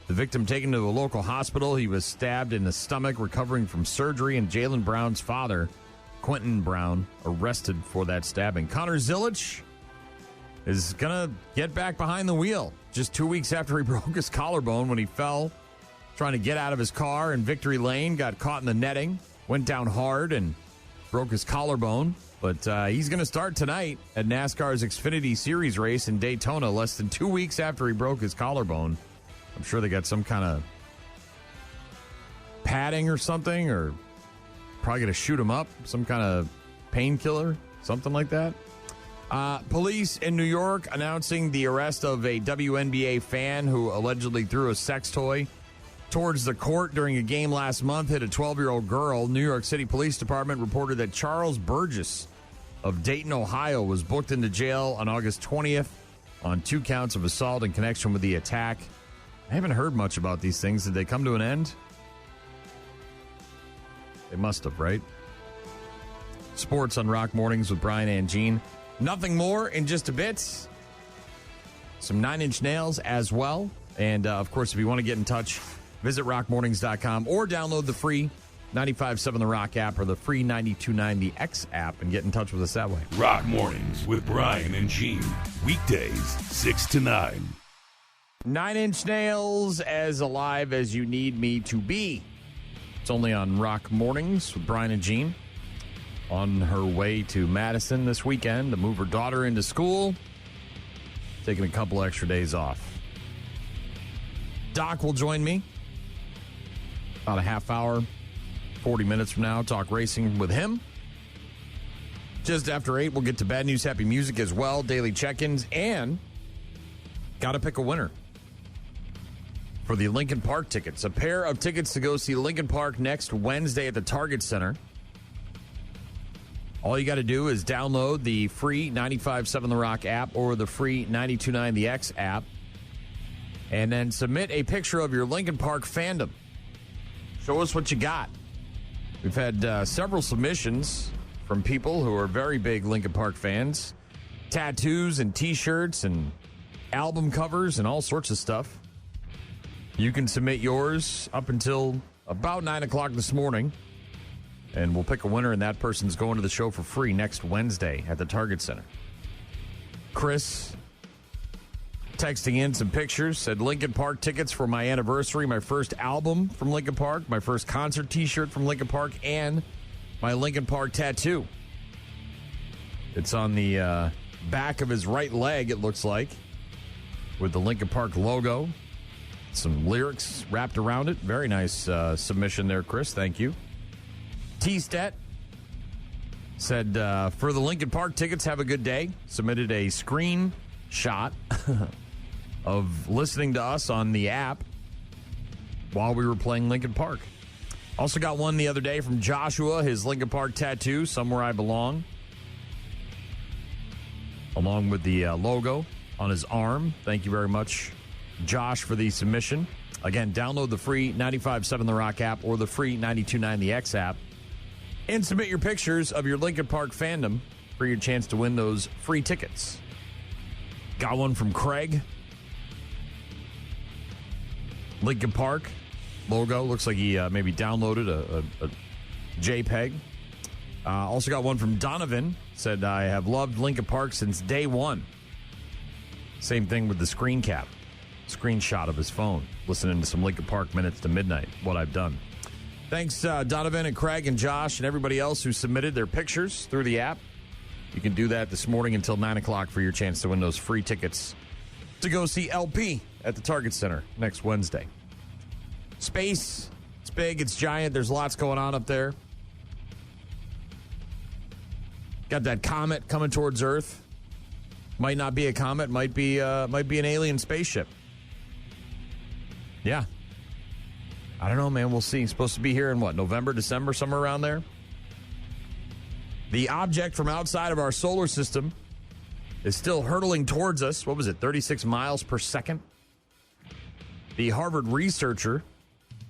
The victim taken to a local hospital. He was stabbed in the stomach, recovering from surgery, and Jaylen Brown's father, Quentin Brown, arrested for that stabbing. Connor Zilic is going to get back behind the wheel just 2 weeks after he broke his collarbone when he fell trying to get out of his car in Victory Lane, got caught in the netting, went down hard, and broke his collarbone. But he's going to start tonight at NASCAR's Xfinity Series race in Daytona, less than 2 weeks after he broke his collarbone. I'm sure they got some kind of padding or something, or probably going to shoot him up, some kind of painkiller, something like that. Police in New York announcing the arrest of a WNBA fan who allegedly threw a sex toy towards the court during a game last month, hit a 12-year-old girl. New York City Police Department reported that Charles Burgess of Dayton, Ohio, was booked into jail on August 20th on 2 counts of assault in connection with the attack. I haven't heard much about these things. Did they come to an end? They must have, right? Sports on Rock Mornings with Brian and Gene. Nothing more in just a bit. Some 9 Inch Nails as well. And, of course, if you want to get in touch, visit rockmornings.com or download the free 95.7 The Rock app or the free 92.9 The X app and get in touch with us that way. Rock Mornings with Brian and Gene. Weekdays, 6 to 9. 9 Inch Nails, as alive as you need me to be. It's only on Rock Mornings with Brian and Gene. On her way to Madison this weekend to move her daughter into school. Taking a couple extra days off. Doc will join me about a half hour, 40 minutes from now, talk racing with him. Just after 8, we'll get to Bad News, Happy Music as well, daily check-ins, and got to pick a winner for the Lincoln Park tickets. A pair of tickets to go see Lincoln Park next Wednesday at the Target Center. All you got to do is download the free 95.7 The Rock app or the free 92.9 The X app, and then submit a picture of your Lincoln Park fandom. Show us what you got. We've had several submissions from people who are very big Lincoln Park fans. Tattoos and T-shirts and album covers and all sorts of stuff. You can submit yours up until about 9 o'clock this morning And we'll pick a winner, and that person's going to the show for free next Wednesday at the Target Center. Chris, texting in some pictures, said Linkin Park tickets for my anniversary, my first album from Linkin Park, my first concert T-shirt from Linkin Park, and my Linkin Park tattoo. It's on the back of his right leg, it looks like, with the Linkin Park logo. Some lyrics wrapped around it. Very nice submission there, Chris. Thank you. T-Stet said, for the Linkin Park tickets, have a good day. Submitted a screenshot of listening to us on the app while we were playing Linkin Park. Also got one the other day from Joshua, his Linkin Park tattoo, Somewhere I Belong, along with the logo on his arm. Thank you very much, Josh, for the submission. Again, download the free 95.7 The Rock app or the free 92.9 The X app and submit your pictures of your Linkin Park fandom for your chance to win those free tickets. Got one from Craig. Linkin Park logo. Looks like he maybe downloaded a JPEG. Also got one from Donovan. Said, I have loved Linkin Park since day one. Same thing with the screen cap. Screenshot of his phone. Listening to some Linkin Park minutes to midnight. What I've done. Thanks, Donovan and Craig and Josh and everybody else who submitted their pictures through the app. You can do that this morning until 9 o'clock for your chance to win those free tickets to go see LP at the Target Center next Wednesday. Space, it's big, it's giant. There's lots going on up there. Got that comet coming towards Earth. Might not be a comet, might be an alien spaceship. Yeah. I don't know, man. We'll see. It's supposed to be here in what, November, December, somewhere around there? The object from outside of our solar system is still hurtling towards us. What was it, 36 miles per second? The Harvard researcher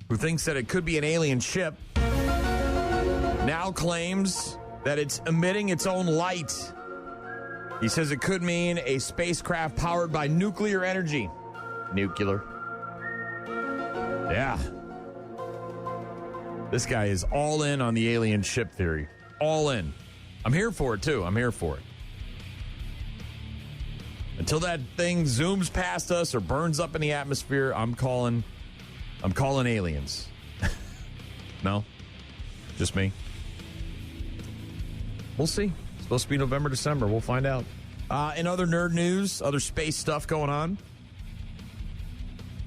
who thinks that it could be an alien ship now claims that it's emitting its own light. He says it could mean a spacecraft powered by nuclear energy. Nuclear. Yeah. This guy is all in on the alien ship theory. All in. I'm here for it, too. I'm here for it. Until that thing zooms past us or burns up in the atmosphere, I'm calling aliens. No? Just me? We'll see. It's supposed to be November, December. We'll find out. In other nerd news, other space stuff going on.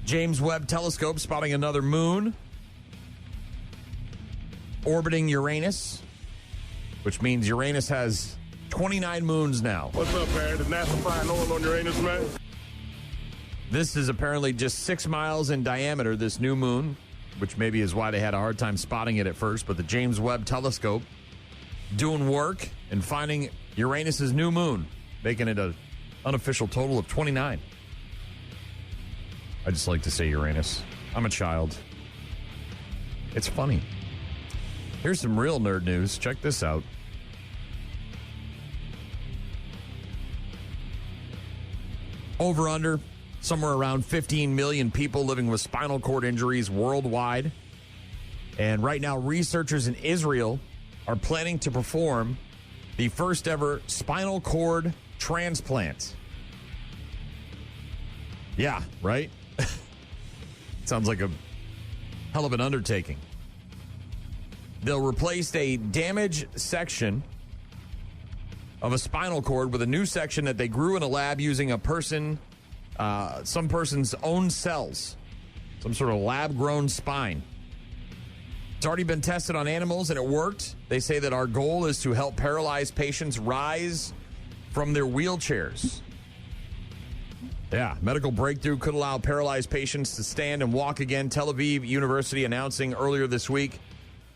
James Webb Telescope spotting another moon orbiting Uranus, which means Uranus has 29 moons now. What's up, Barry? Did NASA find oil on Uranus, man? This is apparently just 6 miles in diameter, this new moon, which maybe is why they had a hard time spotting it at first. But the James Webb Telescope doing work and finding Uranus's new moon, making it an unofficial total of 29. I just like to say Uranus. I'm a child. It's funny. Here's some real nerd news. Check this out. Over under, somewhere around 15 million people living with spinal cord injuries worldwide. And right now, researchers in Israel are planning to perform the first ever spinal cord transplant. Yeah, right? Sounds like a hell of an undertaking. They'll replace a damaged section of a spinal cord with a new section that they grew in a lab using some person's own cells, some sort of lab-grown spine. It's already been tested on animals, and it worked. They say that our goal is to help paralyzed patients rise from their wheelchairs. Yeah, medical breakthrough could allow paralyzed patients to stand and walk again. Tel Aviv University announcing earlier this week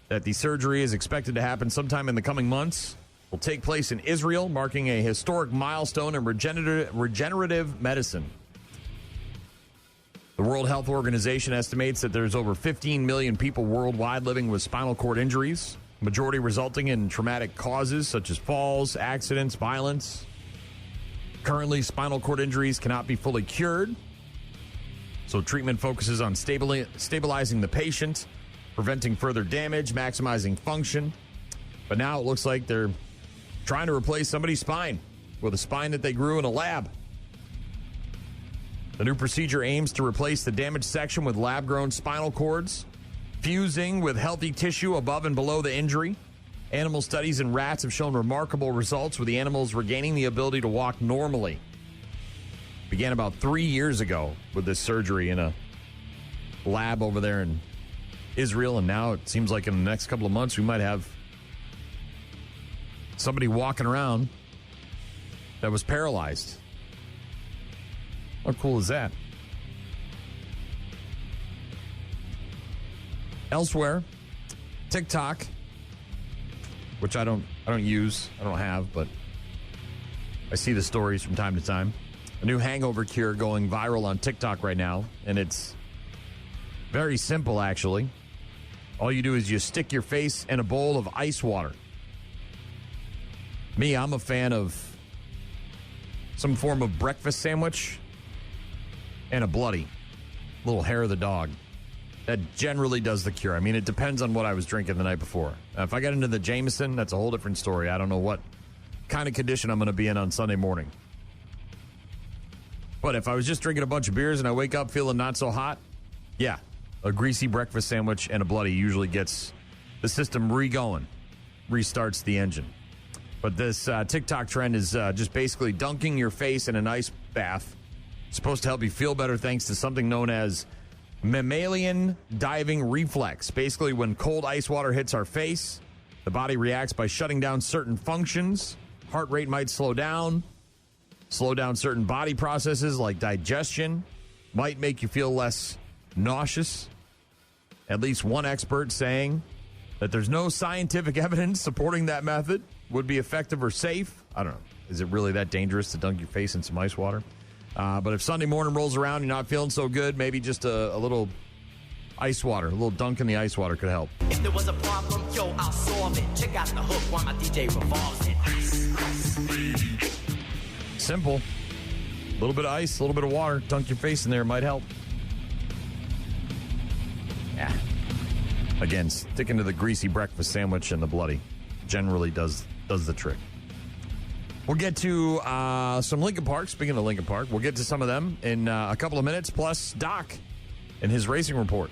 that the surgery is expected to happen sometime in the coming months. Will take place in Israel, marking a historic milestone in regenerative medicine. The World Health Organization estimates that there's over 15 million people worldwide living with spinal cord injuries, majority resulting in traumatic causes such as falls, accidents, violence. Currently, spinal cord injuries cannot be fully cured, so treatment focuses on stabilizing the patient, preventing further damage, maximizing function, But now it looks like they're trying to replace somebody's spine with a spine that they grew in a lab. The new procedure aims to replace the damaged section with lab-grown spinal cords, fusing with healthy tissue above and below the injury. Animal studies in rats have shown remarkable results with the animals regaining the ability to walk normally. Began about 3 years ago with this surgery in a lab over there in Israel, and now it seems like in the next couple of months we might have somebody walking around that was paralyzed. How cool is that? Elsewhere, TikTok, which I don't use, I don't have, but I see the stories from time to time. A new hangover cure going viral on TikTok right now, and it's very simple, actually. All you do is you stick your face in a bowl of ice water. Me, I'm a fan of some form of breakfast sandwich and a bloody little hair of the dog. That generally does the cure. I mean, it depends on what I was drinking the night before. Now, if I got into the Jameson, that's a whole different story. I don't know what kind of condition I'm going to be in on Sunday morning. But if I was just drinking a bunch of beers and I wake up feeling not so hot, yeah, a greasy breakfast sandwich and a bloody usually gets the system re-going, restarts the engine. But this TikTok trend is just basically dunking your face in an ice bath. It's supposed to help you feel better thanks to something known as mammalian diving reflex. Basically, when cold ice water hits our face, the body reacts by shutting down certain functions. Heart rate might slow down certain body processes like digestion, might make you feel less nauseous. At least one expert saying that there's no scientific evidence supporting that method would be effective or safe. I don't know. Is it really that dangerous to dunk your face in some ice water? But if Sunday morning rolls around, you're not feeling so good, maybe just a little ice water, a little dunk in the ice water could help. If there was a problem, yo, I'll solve it. Check out the hook while my DJ revolves it. Simple. A little bit of ice, a little bit of water. Dunk your face in there. Might help. Yeah. Again, sticking to the greasy breakfast sandwich and the bloody generally does the trick. We'll get to some Lincoln Park. Speaking of Lincoln Park, we'll get to some of them in a couple of minutes, plus Doc and his racing report.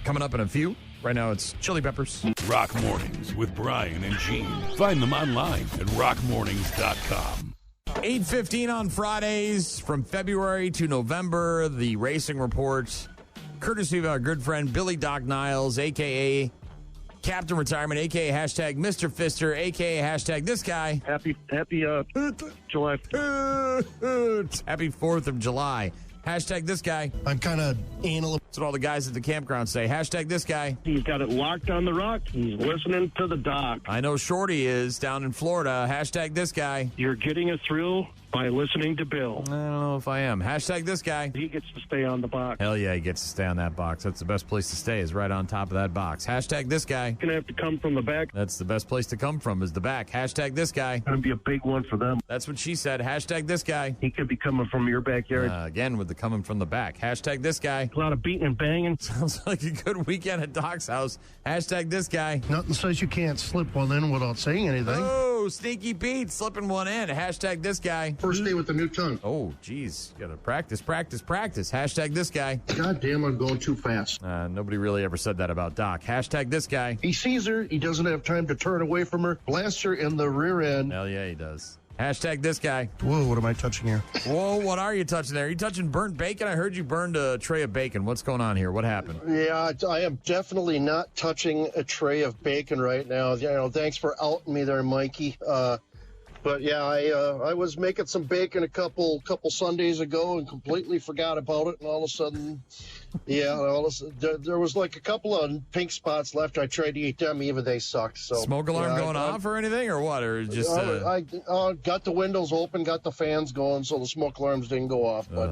Coming up in a few. Right now, it's Chili Peppers. Rock Mornings with Brian and Gene. Find them online at rockmornings.com. 8:15 on Fridays from February to November. The racing report, courtesy of our good friend Billy Doc Niles, a.k.a. Captain Retirement, a.k.a. hashtag Mr. Fister, a.k.a. hashtag this guy. Happy July. Happy 4th of July. Hashtag this guy. I'm kind of anal. That's what all the guys at the campground say. Hashtag this guy. He's got it locked on the rock. He's listening to the doc. I know Shorty is down in Florida. Hashtag this guy. You're getting a thrill by listening to Bill. I don't know if I am. Hashtag this guy. He gets to stay on the box. Hell yeah, he gets to stay on that box. That's the best place to stay, is right on top of that box. Hashtag this guy. Going to have to come from the back. That's the best place to come from, is the back. Hashtag this guy. Going to be a big one for them. That's what she said. Hashtag this guy. He could be coming from your backyard. Again, with the coming from the back. Hashtag this guy. A lot of beating and banging. Sounds like a good weekend at Doc's house. Hashtag this guy. Nothing says you can't slip one in without saying anything. Oh, Sneaky Pete slipping one in. Hashtag this guy. First day with the new tongue. Oh, geez. You gotta practice. Hashtag this guy. God damn, I'm going too fast. Nobody really ever said that about Doc. Hashtag this guy. He sees her. He doesn't have time to turn away from her. Blasts her in the rear end. Hell yeah, he does. Hashtag this guy. Whoa, what am I touching here? Whoa, what are you touching there? Are you touching burnt bacon? I heard you burned a tray of bacon. What's going on here? What happened? Yeah, I am definitely not touching a tray of bacon right now. You know, thanks for outing me there, Mikey. But yeah, I was making some bacon a couple Sundays ago and completely forgot about it. And all of a sudden, there was like a couple of pink spots left. I tried to eat them, even they sucked. So smoke alarm going off or anything, or what? Or just I got the windows open, got the fans going, so the smoke alarms didn't go off. But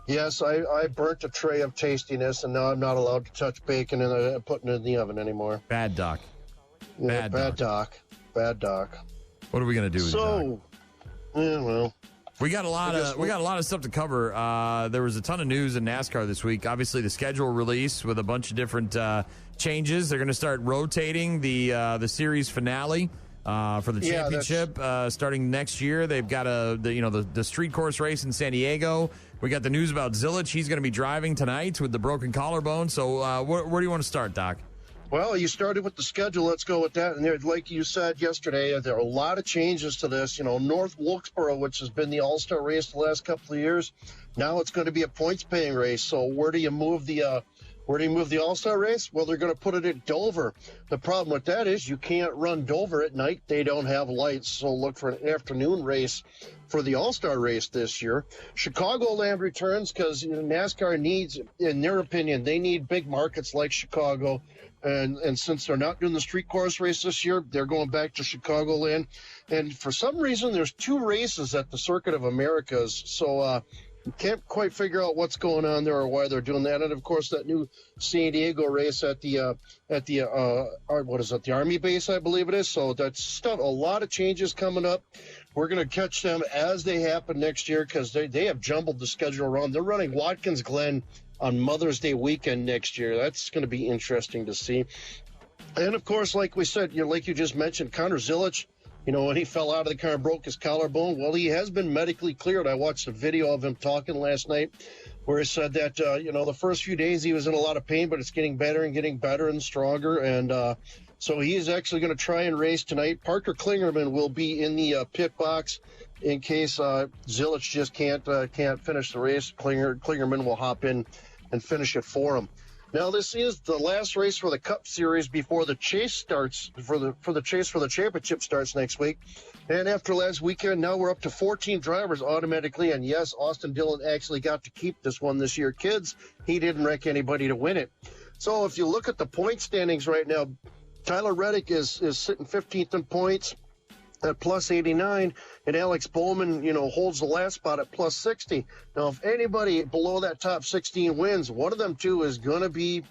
yes, I burnt a tray of tastiness, and now I'm not allowed to touch bacon and putting it in the oven anymore. Bad Doc. Bad Doc. What are we going to do with well, We got a lot of stuff to cover. There was a ton of news in NASCAR this week. Obviously, the schedule release with a bunch of different changes. They're going to start rotating the series finale for the championship starting next year. They've got the street course race in San Diego. We got the news about Zilich. He's going to be driving tonight with the broken collarbone. So where do you want to start, Doc? Well, you started with the schedule. Let's go with that. And there, like you said yesterday, there are a lot of changes to this. North Wilkesboro, which has been the all-star race the last couple of years, now it's going to be a points-paying race. So where do you move the all-star race? Well, they're going to put it at Dover. The problem with that is you can't run Dover at night. They don't have lights. So look for an afternoon race for the all-star race this year. Chicagoland returns because NASCAR needs, in their opinion, they need big markets like Chicago. And since they're not doing the street course race this year, they're going back to Chicagoland. And for some reason, there's 2 races at the Circuit of Americas. So you can't quite figure out what's going on there or why they're doing that. And of course, that new San Diego race at the Army base, I believe it is. So that's stuff. A lot of changes coming up. We're going to catch them as they happen next year because they have jumbled the schedule around. They're running Watkins Glen on Mother's Day weekend next year. That's going to be interesting to see. And of course, like we said, like you just mentioned, Connor Zilich, when he fell out of the car and broke his collarbone, well, he has been medically cleared. I watched a video of him talking last night where he said that, the first few days he was in a lot of pain, but it's getting better and stronger. And so he is actually going to try and race tonight. Parker Klingerman will be in the pit box in case Zilich just can't finish the race. Klingerman will hop in and finish it for him. Now, this is the last race for the Cup Series before the chase starts, for the chase for the championship starts next week. And after last weekend, now we're up to 14 drivers automatically. And yes, Austin Dillon actually got to keep this one this year. Kids, he didn't wreck anybody to win it. So if you look at the point standings right now, Tyler Reddick is sitting 15th in points at plus 89, and Alex Bowman, holds the last spot at plus 60. Now, if anybody below that top 16 wins, one of them two is going to be,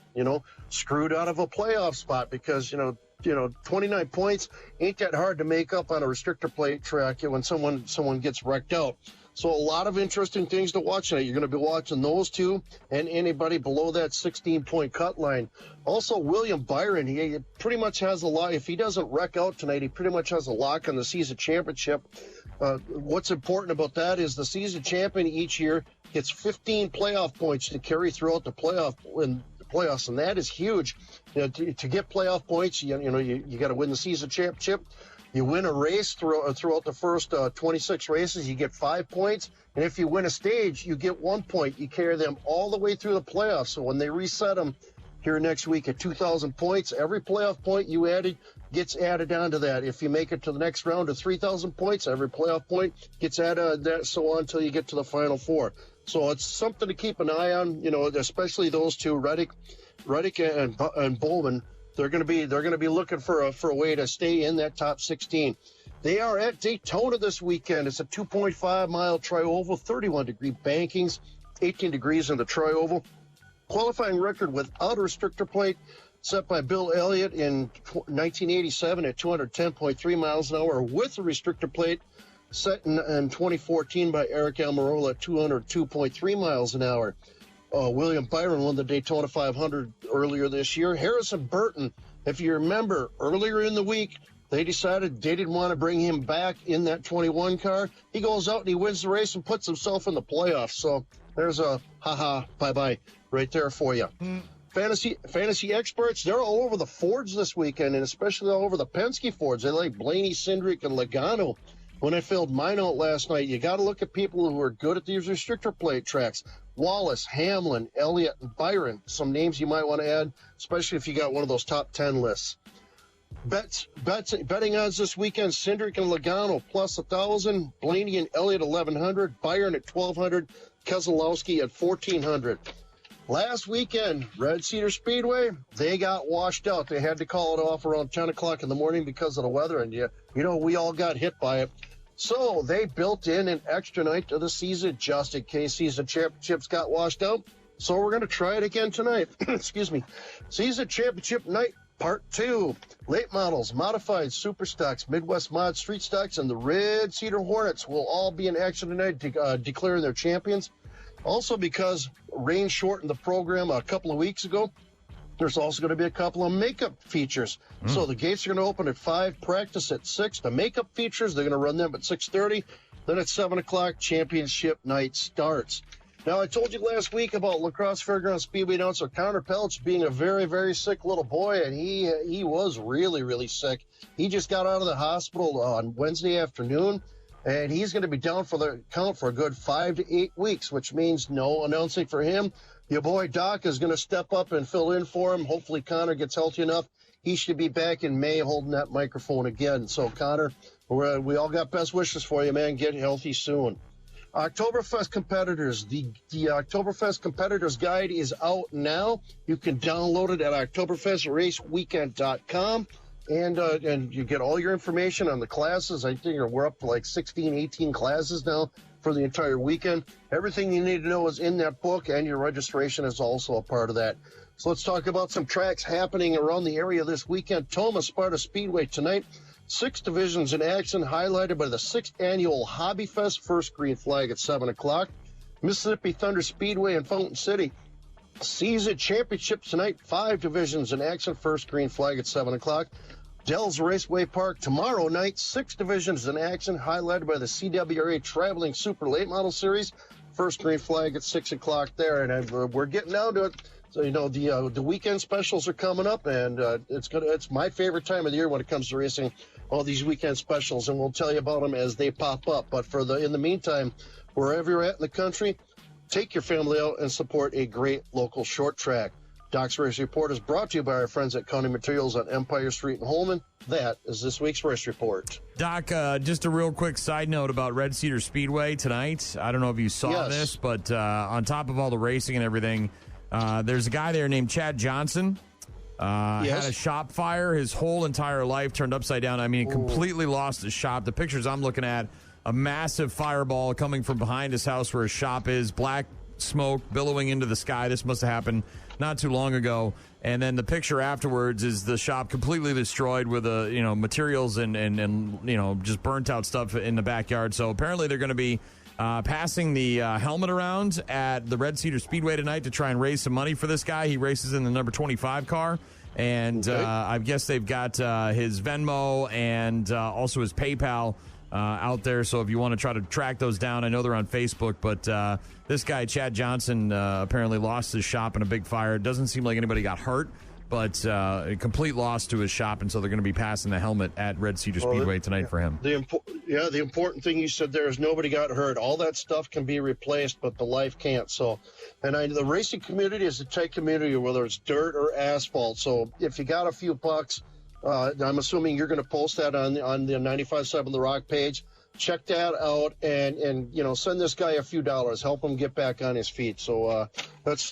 screwed out of a playoff spot because, 29 points ain't that hard to make up on a restrictor plate track when someone gets wrecked out. So a lot of interesting things to watch tonight. You're going to be watching those two and anybody below that 16-point cut line. Also, William Byron, he pretty much has a lock. If he doesn't wreck out tonight, he pretty much has a lock on the season championship. What's important about that is the season champion each year gets 15 playoff points to carry throughout the playoffs, and that is huge. To get playoff points, you got to win the season championship. You win a race throughout the first 26 races, you get 5 points. And if you win a stage, you get 1 point. You carry them all the way through the playoffs. So when they reset them here next week at 2,000 points, every playoff point you added gets added onto that. If you make it to the next round of 3,000 points, every playoff point gets added, that so on until you get to the Final Four. So it's something to keep an eye on, especially those two, Reddick and Bowman. They're going to be looking for a way to stay in that top 16. They are at Daytona this weekend. It's a 2.5-mile tri-oval, 31-degree bankings, 18 degrees in the tri-oval. Qualifying record without a restrictor plate set by Bill Elliott in 1987 at 210.3 miles an hour, with a restrictor plate set in 2014 by Eric Almirola at 202.3 miles an hour. William Byron won the Daytona 500 earlier this year. Harrison Burton, if you remember, earlier in the week, they decided they didn't want to bring him back in that 21 car. He goes out and he wins the race and puts himself in the playoffs. So there's a bye-bye right there for you. Fantasy experts, they're all over the Fords this weekend, and especially all over the Penske Fords. They like Blaney, Cindric, and Logano. When I filled mine out last night, you got to look at people who are good at these restrictor plate tracks. Wallace, Hamlin, Elliott, and Byron. Some names you might want to add, especially if you got one of those top 10 lists. Betting odds this weekend, Cindric and Logano plus 1,000, Blaney and Elliott 1,100, Byron at 1,200, Keselowski at 1,400. Last weekend, Red Cedar Speedway, they got washed out. They had to call it off around 10 o'clock in the morning because of the weather, and we all got hit by it. So they built in an extra night to the season just in case season championships got washed out. So we're going to try it again tonight. Excuse me. Season championship night, Part 2, late models, modified super stocks, Midwest mod street stocks, and the Red Cedar Hornets will all be in action tonight, declaring their champions. Also, because rain shortened the program a couple of weeks ago, there's also going to be a couple of makeup features. So the gates are going to open at 5, practice at 6. The makeup features, they're going to run them at 6:30. Then at 7 o'clock, championship night starts. Now, I told you last week about Lacrosse Fairgrounds Speedway announcer Connor Pelch being a very, very sick little boy, and he was really, really sick. He just got out of the hospital on Wednesday afternoon, and he's going to be down for the count for a good 5 to 8 weeks, which means no announcing for him. Your boy Doc is going to step up and fill in for him. Hopefully Connor gets healthy enough. He should be back in May holding that microphone again. So, Connor, we all got best wishes for you, man. Get healthy soon. Oktoberfest competitors. The Oktoberfest competitors guide is out now. You can download it at oktoberfestraceweekend.com. And you get all your information on the classes. I think we're up to like 16, 18 classes now for the entire weekend. Everything you need to know is in that book, and your registration is also a part of that. So let's talk about some tracks happening around the area this weekend. Toma Sparta Speedway tonight. 6 divisions in action, highlighted by the 6th annual Hobby Fest, first green flag at 7 o'clock. Mississippi Thunder Speedway in Fountain City. Season Championship tonight, 5 divisions in action, first green flag at 7 o'clock. Dells Raceway Park tomorrow night, 6 divisions in action, highlighted by the CWRA Traveling Super Late Model Series, first green flag at 6 o'clock there. And we're getting down to it. So, the weekend specials are coming up, and it's my favorite time of the year when it comes to racing, all these weekend specials, and we'll tell you about them as they pop up. But in the meantime, wherever you're at in the country, take your family out and support a great local short track. Doc's Race Report is brought to you by our friends at County Materials on Empire Street in Holman. That is this week's Race Report. Doc, just a real quick side note about Red Cedar Speedway tonight. I don't know if you saw this, but on top of all the racing and everything, there's a guy there named Chad Johnson. Had a shop fire. His whole entire life turned upside down. I mean, he completely lost his shop. The pictures I'm looking at, a massive fireball coming from behind his house where his shop is, black smoke billowing into the sky. This must have happened not too long ago. And then the picture afterwards is the shop completely destroyed with materials and just burnt out stuff in the backyard. So apparently they're going to be passing the helmet around at the Red Cedar Speedway tonight to try and raise some money for this guy. He races in the number 25 car. And I guess they've got his Venmo and also his PayPal out there. So if you want to try to track those down, I know they're on Facebook. But this guy, Chad Johnson, apparently lost his shop in a big fire. It doesn't seem like anybody got hurt, but a complete loss to his shop. And so they're going to be passing the helmet at Red Cedar Speedway tonight for him. The important thing you said there is nobody got hurt. All that stuff can be replaced, but the life can't. So, the racing community is a tight community, whether it's dirt or asphalt. So if you got a few bucks, I'm assuming you're going to post that on the 95.7 The Rock page. Check that out and send this guy a few dollars. Help him get back on his feet. So that's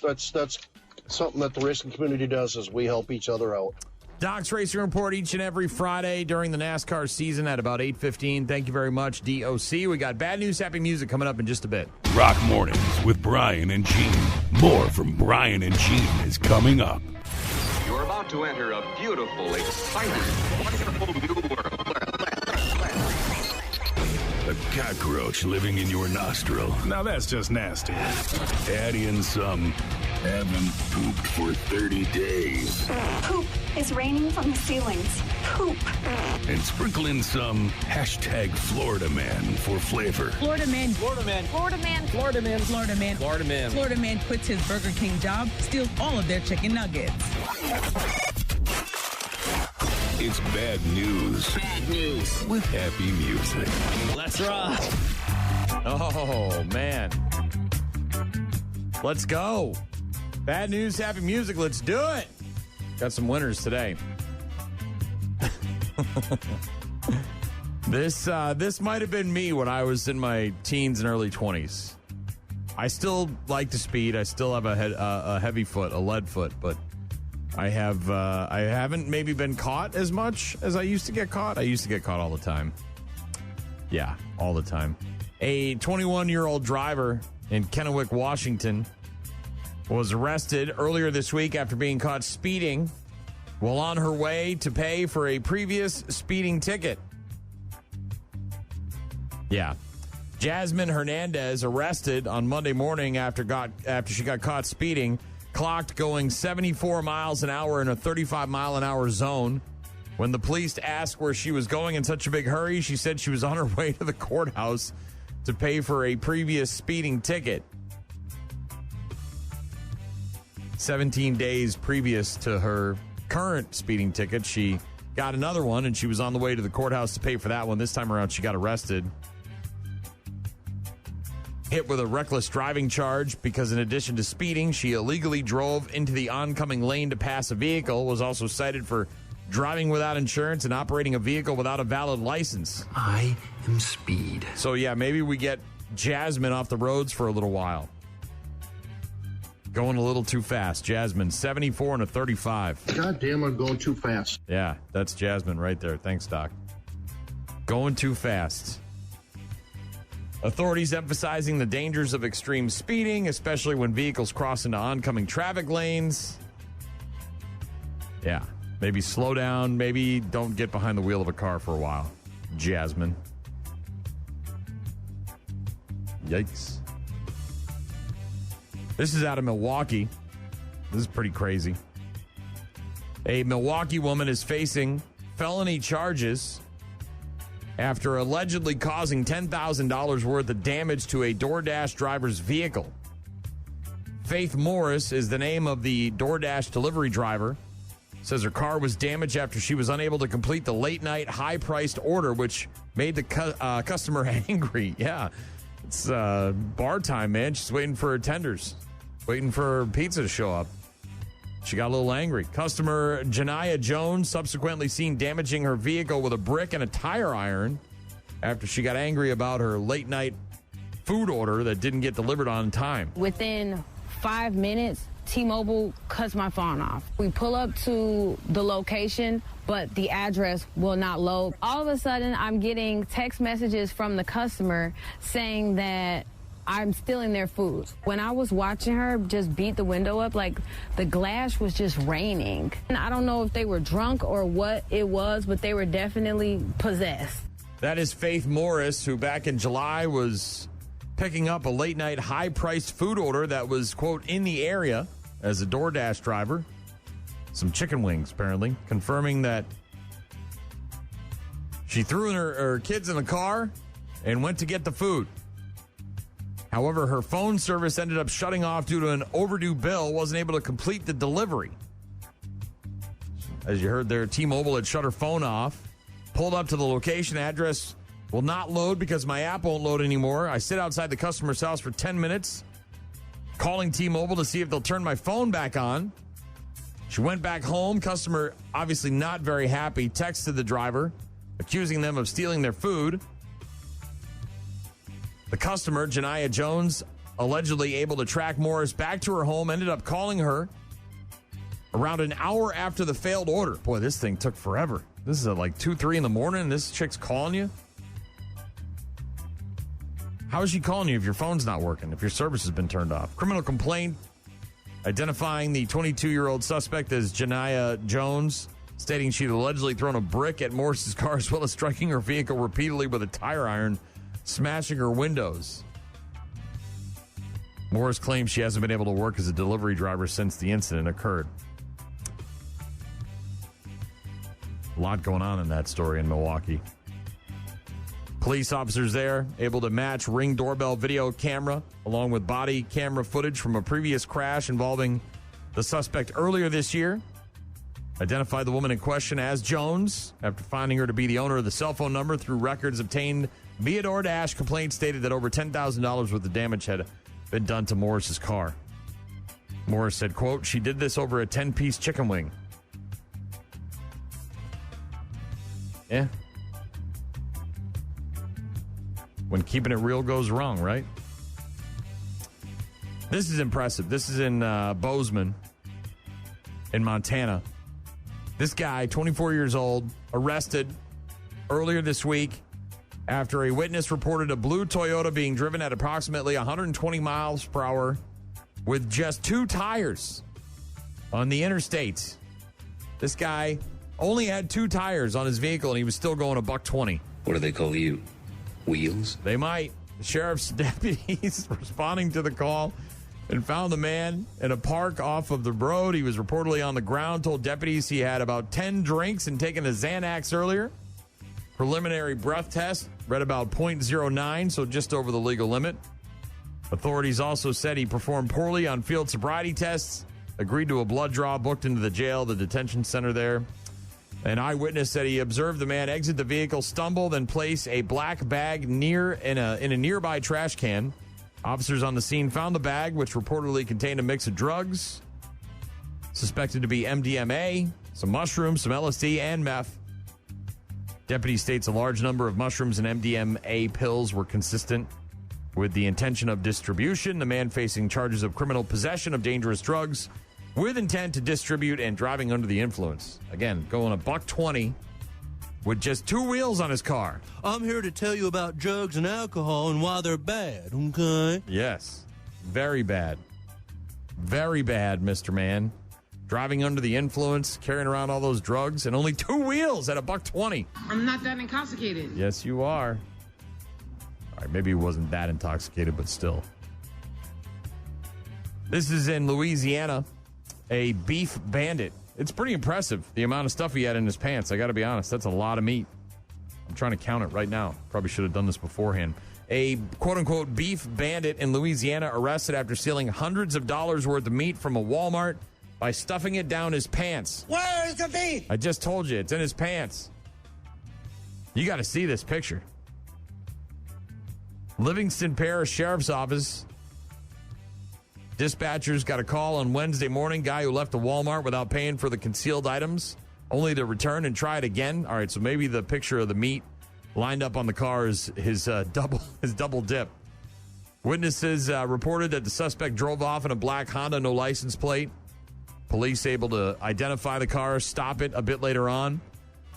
something that the racing community does, is we help each other out. Doc's Racing Report each and every Friday during the NASCAR season at about 8:15. Thank you very much, DOC. We got bad news, happy music coming up in just a bit. Rock Mornings with Brian and Gene. More from Brian and Gene is coming up. You're about to enter a beautiful, exciting, wonderful new world. A cockroach living in your nostril. Now that's just nasty. Add in some haven't pooped for 30 days. Poop is raining from the ceilings. Poop. And sprinkle in some hashtag Florida Man for flavor. Florida Man. Florida Man. Florida Man. Florida Man. Florida Man. Florida Man. Florida Man quits his Burger King job, steals all of their chicken nuggets. It's bad news. Bad news. With happy music. Let's rock. Oh, man. Let's go. Bad news, happy music. Let's do it. Got some winners today. This might have been me when I was in my teens and early 20s. I still like to speed. I still have a heavy foot, a lead foot, but I haven't maybe been caught as much as I used to get caught. I used to get caught all the time. Yeah, all the time. A 21-year-old driver in Kennewick, Washington, was arrested earlier this week after being caught speeding while on her way to pay for a previous speeding ticket. Yeah. Jasmine Hernandez arrested on Monday morning after she got caught speeding, clocked going 74 miles an hour in a 35-mile-an-hour zone. When the police asked where she was going in such a big hurry, she said she was on her way to the courthouse to pay for a previous speeding ticket. 17 days previous to her current speeding ticket, she got another one, and she was on the way to the courthouse to pay for that one. This time around, she got arrested. Hit with a reckless driving charge because in addition to speeding, she illegally drove into the oncoming lane to pass a vehicle, was also cited for driving without insurance and operating a vehicle without a valid license. I am speed. So, yeah, maybe we get Jasmine off the roads for a little while. Going a little too fast. Jasmine, 74 and a 35. God damn, I'm going too fast. Yeah, that's Jasmine right there. Thanks, Doc. Going too fast. Authorities emphasizing the dangers of extreme speeding, especially when vehicles cross into oncoming traffic lanes. Yeah, maybe slow down. Maybe don't get behind the wheel of a car for a while. Jasmine. Yikes. This is out of Milwaukee. This is pretty crazy. A Milwaukee woman is facing felony charges after allegedly causing $10,000 worth of damage to a DoorDash driver's vehicle. Faith Morris is the name of the DoorDash delivery driver. Says her car was damaged after she was unable to complete the late-night, high-priced order, which made the customer angry. Yeah, it's bar time, man. She's waiting for her tenders, waiting for her pizza to show up. She got a little angry. Customer Janiyah Jones subsequently seen damaging her vehicle with a brick and a tire iron after she got angry about her late-night food order that didn't get delivered on time. Within 5 minutes, T-Mobile cuts my phone off. We pull up to the location, but the address will not load. All of a sudden, I'm getting text messages from the customer saying that I'm stealing their food. When I was watching her just beat the window up, like the glass was just raining. And I don't know if they were drunk or what it was, but they were definitely possessed. That is Faith Morris, who back in July was picking up a late-night, high-priced food order that was, quote, in the area as a DoorDash driver. Some chicken wings, apparently, confirming that she threw in her kids in the car and went to get the food. However, her phone service ended up shutting off due to an overdue bill, wasn't able to complete the delivery. As you heard there, T-Mobile had shut her phone off, pulled up to the location. Address will not load because my app won't load anymore. I sit outside the customer's house for 10 minutes, calling T-Mobile to see if they'll turn my phone back on. She went back home. Customer, obviously not very happy, texted the driver, accusing them of stealing their food. The customer, Janiyah Jones, allegedly able to track Morris back to her home, ended up calling her around an hour after the failed order. Boy, this thing took forever. This is at like 2, 3 in the morning, and this chick's calling you? How is she calling you if your phone's not working, if your service has been turned off? Criminal complaint identifying the 22-year-old suspect as Janiyah Jones, stating she'd allegedly thrown a brick at Morris's car as well as striking her vehicle repeatedly with a tire iron, smashing her windows. Morris claims she hasn't been able to work as a delivery driver since the incident occurred. A lot going on in that story in Milwaukee. Police officers there able to match Ring doorbell video camera along with body camera footage from a previous crash involving the suspect earlier this year. Identified the woman in question as Jones after finding her to be the owner of the cell phone number through records obtained via DoorDash. Complaint stated that over $10,000 worth of damage had been done to Morris's car. Morris said, quote, she did this over a 10-piece chicken wing. Yeah. When keeping it real goes wrong, right? This is impressive. This is in Bozeman in Montana. This guy, 24 years old, arrested earlier this week after a witness reported a blue Toyota being driven at approximately 120 miles per hour with just 2 tires on the interstate. This guy only had 2 tires on his vehicle, and he was still going $120. What do they call you? Wheels? They might. The sheriff's deputies responding to the call and found the man in a park off of the road. He was reportedly on the ground, told deputies he had about 10 drinks and taken a Xanax earlier. Preliminary breath test read about 0.09, so just over the legal limit. Authorities also said he performed poorly on field sobriety tests, agreed to a blood draw, booked into the jail, the detention center there. An eyewitness said he observed the man exit the vehicle, stumble, then place a black bag in a nearby trash can. Officers on the scene found the bag, which reportedly contained a mix of drugs, suspected to be MDMA, some mushrooms, some LSD, and meth. Deputy states a large number of mushrooms and MDMA pills were consistent with the intention of distribution. The man facing charges of criminal possession of dangerous drugs with intent to distribute and driving under the influence. Again, going $120 with just 2 wheels on his car. I'm here to tell you about drugs and alcohol and why they're bad, okay? Yes. Very bad. Very bad, Mr. Man. Driving under the influence, carrying around all those drugs, and only 2 wheels at $120. I'm not that intoxicated. Yes, you are. All right, maybe he wasn't that intoxicated, but still. This is in Louisiana. A beef bandit. It's pretty impressive, the amount of stuff he had in his pants. I got to be honest, that's a lot of meat. I'm trying to count it right now. Probably should have done this beforehand. A quote-unquote beef bandit in Louisiana arrested after stealing hundreds of dollars worth of meat from a Walmart by stuffing it down his pants. Where's the beef? I just told you, it's in his pants. You got to see this picture. Livingston Parish Sheriff's Office. Dispatchers got a call on Wednesday morning. Guy who left the Walmart without paying for the concealed items, only to return and try it again. All right, so maybe the picture of the meat lined up on the car is his double dip. Witnesses reported that the suspect drove off in a black Honda, no license plate. Police able to identify the car, stop it a bit later on.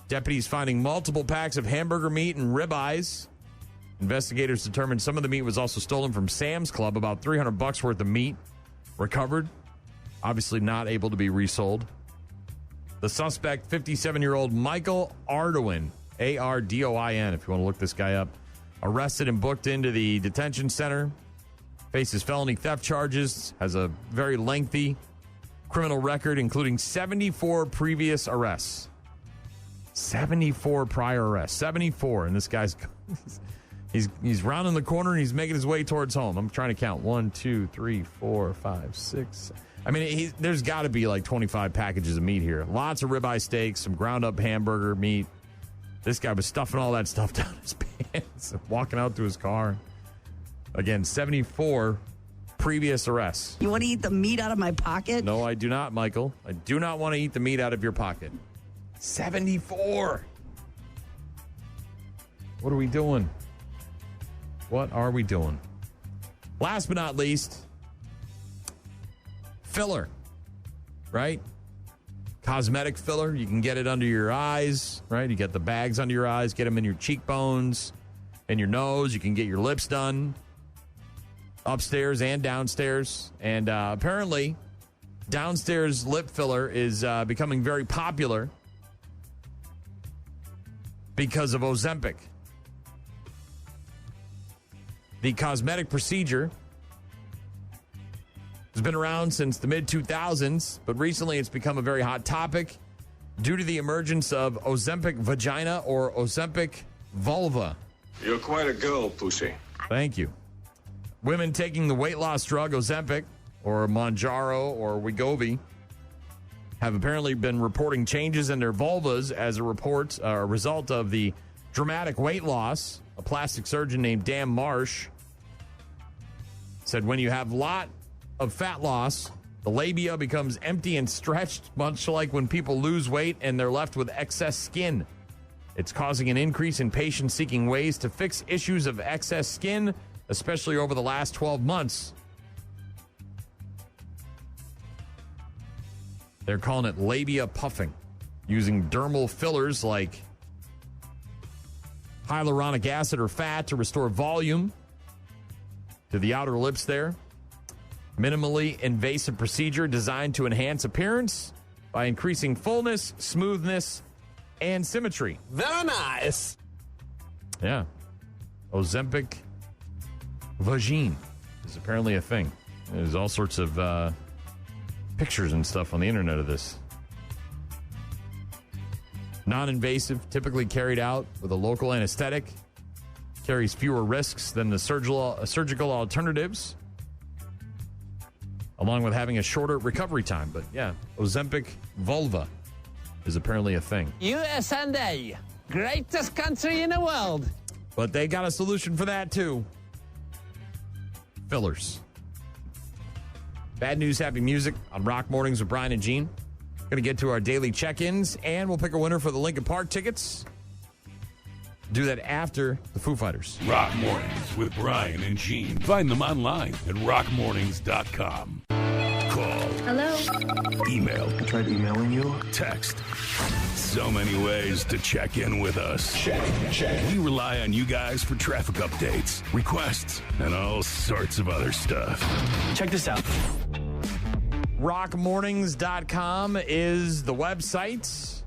Deputies finding multiple packs of hamburger meat and ribeyes. Investigators determined some of the meat was also stolen from Sam's Club, about $300 worth of meat recovered, obviously not able to be resold. The suspect, 57-year-old Michael Ardoin, A-R-D-O-I-N, if you want to look this guy up, arrested and booked into the detention center, faces felony theft charges, has a very lengthy criminal record, including 74 previous arrests. 74 prior arrests. 74, and this guy's... He's rounding the corner and he's making his way towards home. I'm trying to count. 1, 2, 3, 4, 5, 6. I mean, there's got to be like 25 packages of meat here. Lots of ribeye steaks, some ground up hamburger meat. This guy was stuffing all that stuff down his pants and walking out to his car. Again, 74 previous arrests. You want to eat the meat out of my pocket? No, I do not, Michael. I do not want to eat the meat out of your pocket. 74. What are we doing? What are we doing? Last but not least, filler, right? Cosmetic filler. You can get it under your eyes, right? You get the bags under your eyes, get them in your cheekbones and your nose. You can get your lips done upstairs and downstairs. And apparently, downstairs lip filler is becoming very popular because of Ozempic. The cosmetic procedure has been around since the mid-2000s, but recently it's become a very hot topic due to the emergence of Ozempic Vagina or Ozempic Vulva. You're quite a girl, Pussy. Thank you. Women taking the weight loss drug Ozempic or Mounjaro or Wegovy have apparently been reporting changes in their vulvas as a result of the dramatic weight loss. A plastic surgeon named Dan Marsh said when you have a lot of fat loss, the labia becomes empty and stretched, much like when people lose weight and they're left with excess skin. It's causing an increase in patients seeking ways to fix issues of excess skin, especially over the last 12 months. They're calling it labia puffing, using dermal fillers like hyaluronic acid or fat to restore volume to the outer lips there. Minimally invasive procedure designed to enhance appearance by increasing fullness, smoothness, and symmetry. Very nice. Yeah. Ozempic Vagina is apparently a thing. There's all sorts of pictures and stuff on the internet of this. Non-invasive, typically carried out with a local anesthetic. Carries fewer risks than the surgical alternatives, along with having a shorter recovery time. But yeah, Ozempic vulva is apparently a thing. USA, greatest country in the world. But they got a solution for that, too. Fillers. Bad news, happy music on Rock Mornings with Brian and Gene. Going to get to our daily check-ins, and we'll pick a winner for the Lincoln Park tickets. Do that after the Foo Fighters. Rock Mornings with Brian and Gene. Find them online at rockmornings.com. Call. Hello. Email. I tried emailing you. Text. So many ways to check in with us. Check. We rely on you guys for traffic updates, requests, and all sorts of other stuff. Check this out. Rockmornings.com is the website.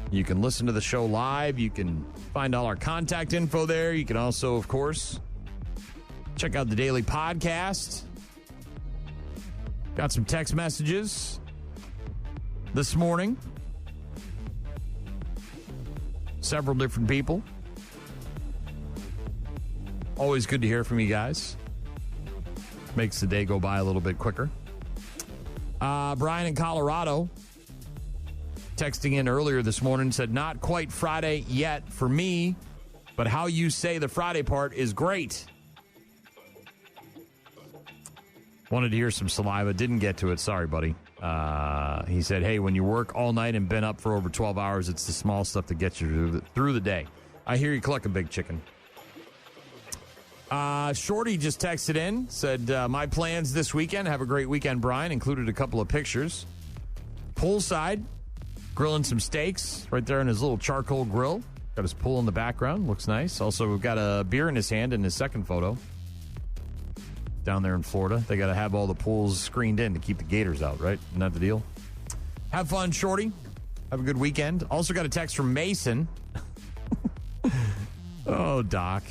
You can listen to the show live. You can find all our contact info there. You can also, of course, check out the daily podcast. Got some text messages this morning. Several different people. Always good to hear from you guys. Makes the day go by a little bit quicker. Brian in Colorado, texting in earlier this morning, said, not quite Friday yet for me, but how you say the Friday part is great. Wanted to hear some saliva. Didn't get to it. Sorry, buddy. He said, hey, when you work all night and been up for over 12 hours, it's the small stuff that gets you through the day. I hear you clucking, big chicken. Shorty just texted in, said, my plans this weekend. Have a great weekend, Brian. Included a couple of pictures. Poolside, grilling some steaks right there in his little charcoal grill. Got his pool in the background. Looks nice. Also, we've got a beer in his hand in his second photo. Down there in Florida. They got to have all the pools screened in to keep the gators out, right? Isn't that the deal? Have fun, Shorty. Have a good weekend. Also got a text from Mason. Oh, Doc.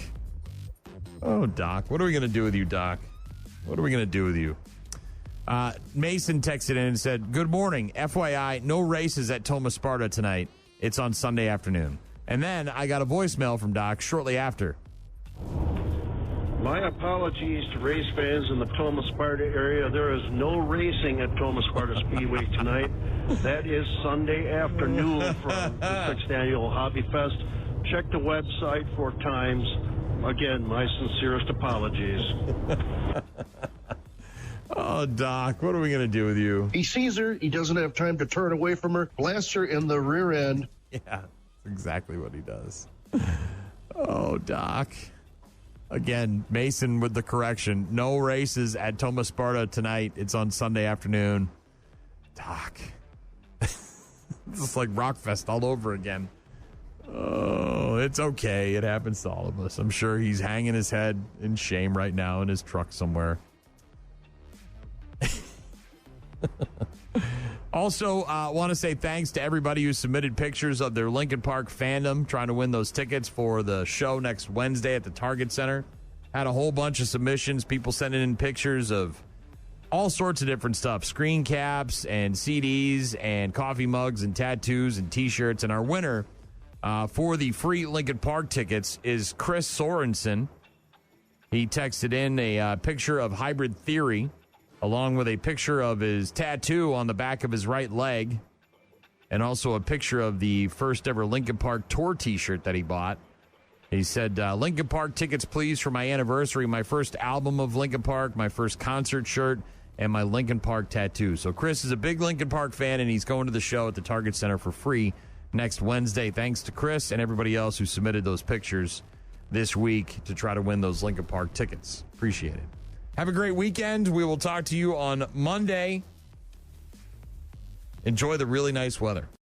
Oh, Doc. What are we going to do with you, Doc? What are we going to do with you? Mason texted in and said, good morning. FYI, no races at Thomas Sparta tonight. It's on Sunday afternoon. And then I got a voicemail from Doc shortly after. My apologies to race fans in the Thomas Sparta area. There is no racing at Thomas Sparta Speedway tonight. That is Sunday afternoon from the 6th Annual Hobby Fest. Check the website for times. Again, my sincerest apologies. Oh, Doc, what are we going to do with you? He sees her. He doesn't have time to turn away from her. Blasts her in the rear end. Yeah, that's exactly what he does. Oh, Doc. Again, Mason with the correction. No races at Thomas Sparta tonight. It's on Sunday afternoon. Doc. It's like Rockfest all over again. Oh, it's okay. It happens to all of us. I'm sure he's hanging his head in shame right now in his truck somewhere. Also, want to say thanks to everybody who submitted pictures of their Lincoln Park fandom trying to win those tickets for the show next Wednesday at the Target Center. Had a whole bunch of submissions, people sending in pictures of all sorts of different stuff, screen caps and CDs and coffee mugs and tattoos and T-shirts. And our winner for the free Lincoln Park tickets is Chris Sorensen. He texted in a picture of Hybrid Theory, along with a picture of his tattoo on the back of his right leg, and also a picture of the first ever Lincoln Park tour T-shirt that he bought. He said, Lincoln Park tickets, please, for my anniversary, my first album of Lincoln Park, my first concert shirt, and my Lincoln Park tattoo. So Chris is a big Lincoln Park fan, and he's going to the show at the Target Center for free next Wednesday. Thanks to Chris and everybody else who submitted those pictures this week to try to win those Lincoln Park tickets. Appreciate it. Have a great weekend. We will talk to you on Monday. Enjoy the really nice weather.